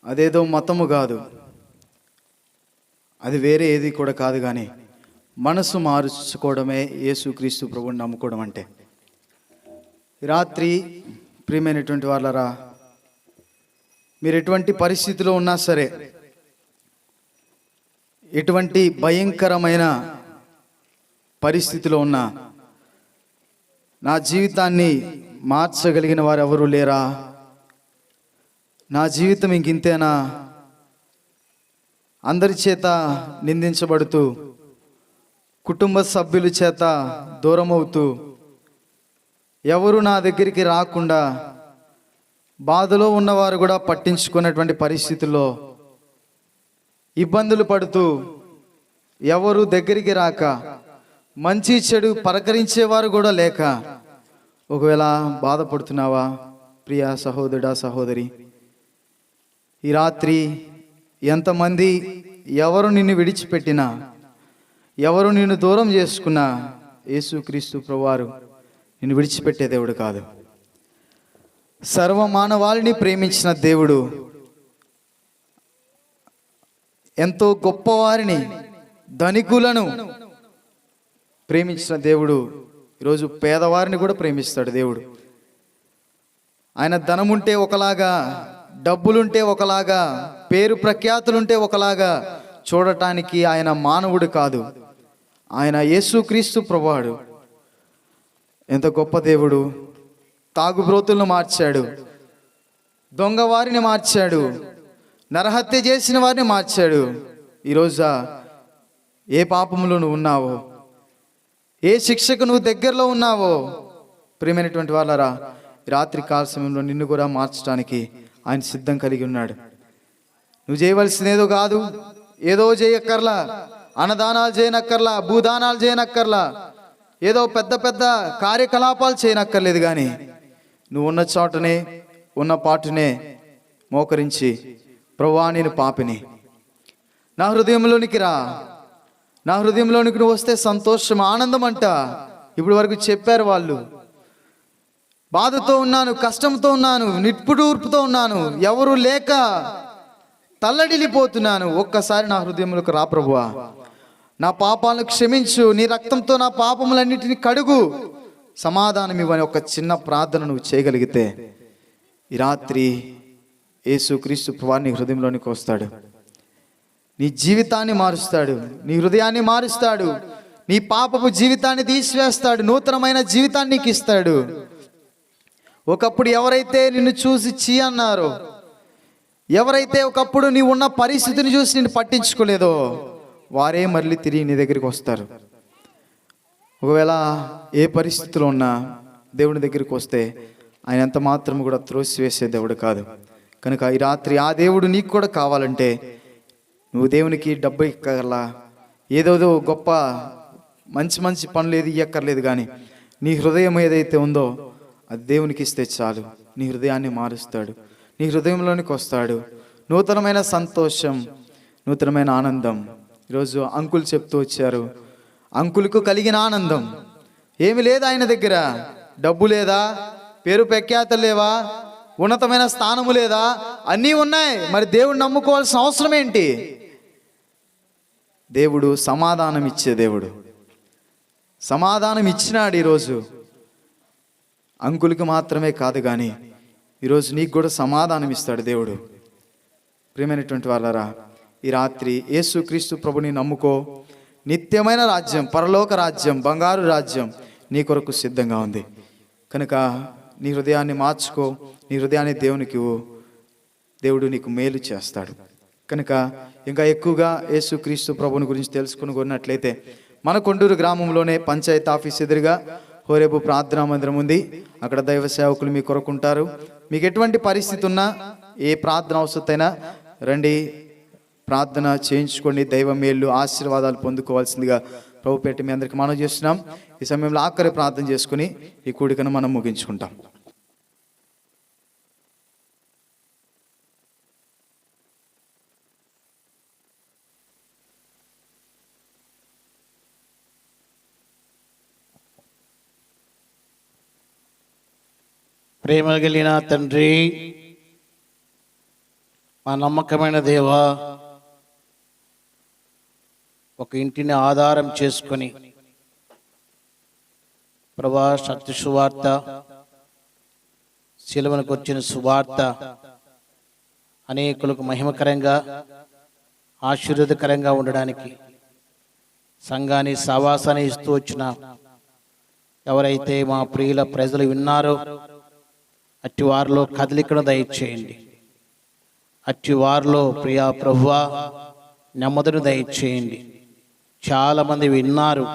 అదేదో మతము కాదు, అది వేరే ఏది కూడా కాదు, కానీ మనసు మార్చుకోవడమే యేసుక్రీస్తు ప్రభువుని నమ్ముకోవడం అంటే. రాత్రి ప్రియమైనటువంటి వాళ్ళరా, మీరు ఎటువంటి పరిస్థితిలో ఉన్నా సరే, ఎటువంటి భయంకరమైన పరిస్థితిలో ఉన్నా, నా జీవితాన్ని మార్చగలిగిన వారు ఎవరు లేరా, నా జీవితం ఇంకింతేనా, అందరి చేత నిందించబడుతూ, కుటుంబ సభ్యుల చేత దూరమవుతూ, ఎవరు నా దగ్గరికి రాకుండా, బాధలో ఉన్నవారు కూడా పట్టించుకున్నటువంటి పరిస్థితుల్లో ఇబ్బందులు పడుతూ, ఎవరు దగ్గరికి రాక, మంచి చెడు పలకరించేవారు కూడా లేక, ఒకవేళ బాధపడుతున్నావా ప్రియా సహోదరుడా, సహోదరి, ఈ రాత్రి ఎంతమంది ఎవరు నిన్ను విడిచిపెట్టినా, ఎవరు నిన్ను దూరం చేసుకున్నా, యేసుక్రీస్తు ప్రభువారు నిన్ను విడిచిపెట్టే దేవుడు కాదు. సర్వమానవాళిని ప్రేమించిన దేవుడు, ఎంతో గొప్పవారిని, ధనికులను ప్రేమించిన దేవుడు ఈరోజు పేదవారిని కూడా ప్రేమిస్తాడు దేవుడు. ఆయన ధనముంటే ఒకలాగా, డబ్బులుంటే ఒకలాగా, పేరు ప్రఖ్యాతులుంటే ఒకలాగా చూడటానికి ఆయన మానవుడు కాదు. ఆయన యేసుక్రీస్తు ప్రభువాడు. ఎంత గొప్ప దేవుడు. తాగుబ్రోతులను మార్చాడు, దొంగవారిని మార్చాడు, నరహత్య చేసిన వారిని మార్చాడు. ఈరోజు ఏ పాపములో నువ్వు ఉన్నావో, ఏ శిక్షకు నువ్వు దగ్గరలో ఉన్నావో, ప్రియమైనటువంటి వాళ్ళరా, రాత్రి కాల సమయంలో నిన్ను కూడా మార్చడానికి ఆయన సిద్ధం కలిగి ఉన్నాడు. నువ్వు చేయవలసినదేదో కాదు, ఏదో చేయక్కర్లా, అన్నదానాలు చేయనక్కర్లా, భూదానాలు చేయనక్కర్లా, ఏదో పెద్ద పెద్ద కార్యకలాపాలు చేయనక్కర్లేదు. కానీ నువ్వు ఉన్న చోటనే, ఉన్న పాటునే మోకరించి, ప్రభువా నేను పాపిని, నా హృదయంలోనికి రా, నా హృదయంలోనికి నువ్వు వస్తే సంతోషం, ఆనందం అంట. ఇప్పుడు వరకు చెప్పారు వాళ్ళు, బాధతో ఉన్నాను, కష్టంతో ఉన్నాను, నిప్పుడూర్పుతో ఉన్నాను, ఎవరు లేక తల్లడిల్లిపోతున్నాను. ఒక్కసారి నా హృదయంలోకి రా ప్రభువా, నా పాపాలను క్షమించు, నీ రక్తంతో నా పాపములన్నిటిని కడుగు, సమాధానం ఇవ్వని ఒక చిన్న ప్రార్థన నువ్వు చేయగలిగితే ఈ రాత్రి యేసుక్రీస్తు ప్రభువు నీ హృదయంలోనికి వస్తాడు. నీ జీవితాన్ని మారుస్తాడు, నీ హృదయాన్ని మారుస్తాడు, నీ పాపపు జీవితాన్ని తీసివేస్తాడు, నూతనమైన జీవితాన్ని నీకు ఇస్తాడు. ఒకప్పుడు ఎవరైతే నిన్ను చూసి చీ అన్నారో, ఎవరైతే ఒకప్పుడు నీ ఉన్న పరిస్థితిని చూసి నిన్ను పట్టించుకోలేదో, వారే మళ్ళీ తిరిగి నీ దగ్గరికి వస్తారు. ఒకవేళ ఏ పరిస్థితిలో ఉన్నా దేవుని దగ్గరికి వస్తే ఆయన ఎంత మాత్రం కూడా త్రోసివేసే దేవుడు కాదు. కనుక ఈ రాత్రి ఆ దేవుడు నీకు కూడా కావాలంటే నువ్వు దేవునికి డబ్బు ఇక్కర్లా, ఏదోదో గొప్ప మంచి మంచి పనులు ఏది ఇయ్యక్కర్లేదు, కానీ నీ హృదయం ఏదైతే ఉందో అది దేవునికి ఇస్తే చాలు. నీ హృదయాన్ని మారుస్తాడు, నీ హృదయంలోనికి వస్తాడు. నూతనమైన సంతోషం, నూతనమైన ఆనందం. ఈరోజు అంకుల్ చెప్తూ వచ్చారు, అంకుల్కు కలిగిన ఆనందం ఏమి లేదు ఆయన దగ్గర. డబ్బు లేదా, పేరు ప్రఖ్యాతలు లేవా, ఉన్నతమైన స్థానము లేదా, అన్నీ ఉన్నాయి. మరి దేవుడు నమ్ముకోవాల్సిన అవసరం ఏంటి? దేవుడు సమాధానం ఇచ్చే దేవుడు. సమాధానం ఇచ్చినాడు ఈరోజు. అంకులకి మాత్రమే కాదు, కానీ ఈరోజు నీకు కూడా సమాధానం ఇస్తాడు దేవుడు. ప్రియమైనటువంటి వాళ్ళారా, ఈ రాత్రి యేసుక్రీస్తు ప్రభుని నమ్ముకో. నిత్యమైన రాజ్యం, పరలోక రాజ్యం, బంగారు రాజ్యం నీ కొరకు సిద్ధంగా ఉంది. కనుక నీ హృదయాన్ని మార్చుకో, నీ హృదయాన్ని దేవునికి ఇవ్వు. దేవుడు నీకు మేలు చేస్తాడు. కనుక ఇంకా ఎక్కువగా యేసుక్రీస్తు ప్రభుని గురించి తెలుసుకున్నట్లయితే మన కొండూరు గ్రామంలోనే పంచాయతీ ఆఫీస్ ఎదురుగా హోరేబు ప్రార్థనా మందిరం ఉంది. అక్కడ దైవ సేవకులు మీ కొరకు ఉంటారు. మీకు ఎటువంటి పరిస్థితి ఉన్నా, ఏ ప్రార్థన అవసరమైనా రండి, ప్రార్థన చేయించుకోండి. దైవ మేళ్ళు ఆశీర్వాదాలు పొందుకోవాల్సిందిగా ప్రభుపేట మీ అందరికీ మనవి చేస్తున్నాం. ఈ సమయంలో ఆఖరి ప్రార్థన చేసుకుని ఈ కూడికను మనం ముగించుకుంటాం. ప్రేమ కలిగిన తండ్రి, మా నమ్మకమైన దేవా, ఒక ఇంటిని ఆధారం చేసుకొని ప్రభా సత్య సువార్త, శిలువకు వచ్చిన సువార్త అనేకులకు మహిమకరంగా ఆశీర్వాదకరంగా ఉండడానికి సంఘాన్ని సహవాసాన్ని ఇస్తూ వచ్చిన ఎవరైతే మా ప్రియుల ప్రజలు విన్నారో అట్టి వారిలో కదలికను దయచేయండి. అట్టి వారిలో ప్రియా ప్రభువా నెమ్మదిని దయచేయండి. చాలామంది విన్నారు,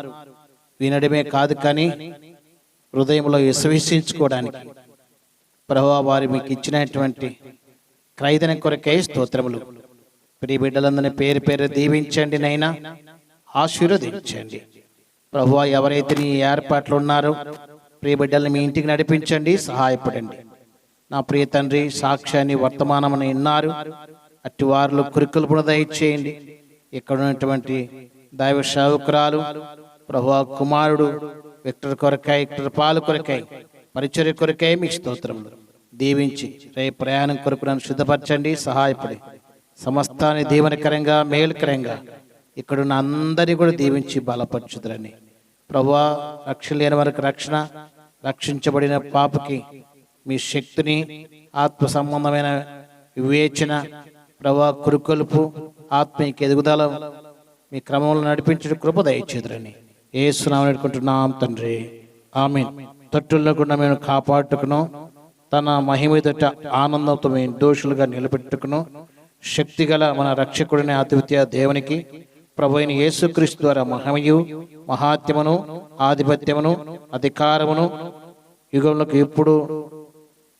వినడమే కాదు కానీ హృదయంలో విశ్వసించుకోవడానికి ప్రభువా వారి మీకు ఇచ్చినటువంటి క్రైదన కొరకై స్తోత్రములు. ప్రియ బిడ్డలందరినీ పేరు పేరు దీవించండి నైనా, ఆశీర్వదించండి ప్రభువా. ఎవరైతే నీ ఏర్పాట్లు ఉన్నారో ప్రియ బిడ్డల్ని మీ ఇంటికి నడిపించండి, సహాయపడండి. నా ప్రియ తండ్రి, సాక్ష్యాన్ని వర్తమానమని విన్నారు, అట్టి వారిలో కురికొల్పును దయచేయండి. ఇక్కడ ఉన్నటువంటి దైవ సేవకురాలు ప్రభువా కుమారుడు విక్టర్ కొరకై, విక్టర్ పాలు కొరకై, పరిచర్య కొరకై మీకు స్తోత్రములు. దీవించి రేపు ప్రయాణం కొరకు నన్ను సిద్ధపరచండి, సహాయపడి సమస్తాన్ని దీవెనకరంగా మేలుకరంగా ఇక్కడున్న అందరినీ కూడా దీవించి బలపరచుదురని ప్రభువా. రక్షణ లేని వరకు రక్షణ, రక్షించబడిన పాపకి మీ శక్తిని, ఆత్మ సంబంధమైన వివేచన ప్రభా, కురుకొలుపు, ఆత్మీయ ఎదుగుదల మీ క్రమంలో నడిపించే కృప దయచేదురని యేసునామమున వేడుకుంటున్నాం తండ్రి, ఆమేన్. తట్టుల్లో కూడా మేము కాపాడుకును, తన మహిమేదట ఆనందంతో మేము దోషులుగా నిలబెట్టుకును శక్తిగల మన రక్షకుడిని అద్వితీయ దేవునికి ప్రభు అయిన యేసుక్రీస్తు ద్వారా మహిమయు, మహాత్యమును, ఆధిపత్యమును, అధికారమును యుగములకు ఇప్పుడు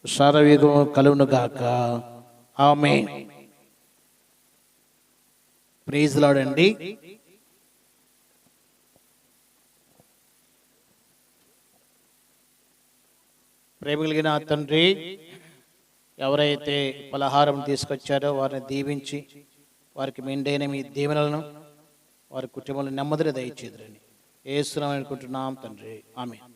సర్వయుగము కలుగును గాక. ఆమేన్. ప్రైజ్ లార్డ్ అండి. ప్రేమ కలిగిన తండ్రి, ఎవరైతే పలహారం తీసుకొచ్చారో వారిని దీవించి వారికి మెండైన మీ దీవెనలను, వారి కుటుంబంలో నెమ్మదిని దయచేదురని యేసునామమున అనుకుంటున్నాం తండ్రి, ఆమేన్.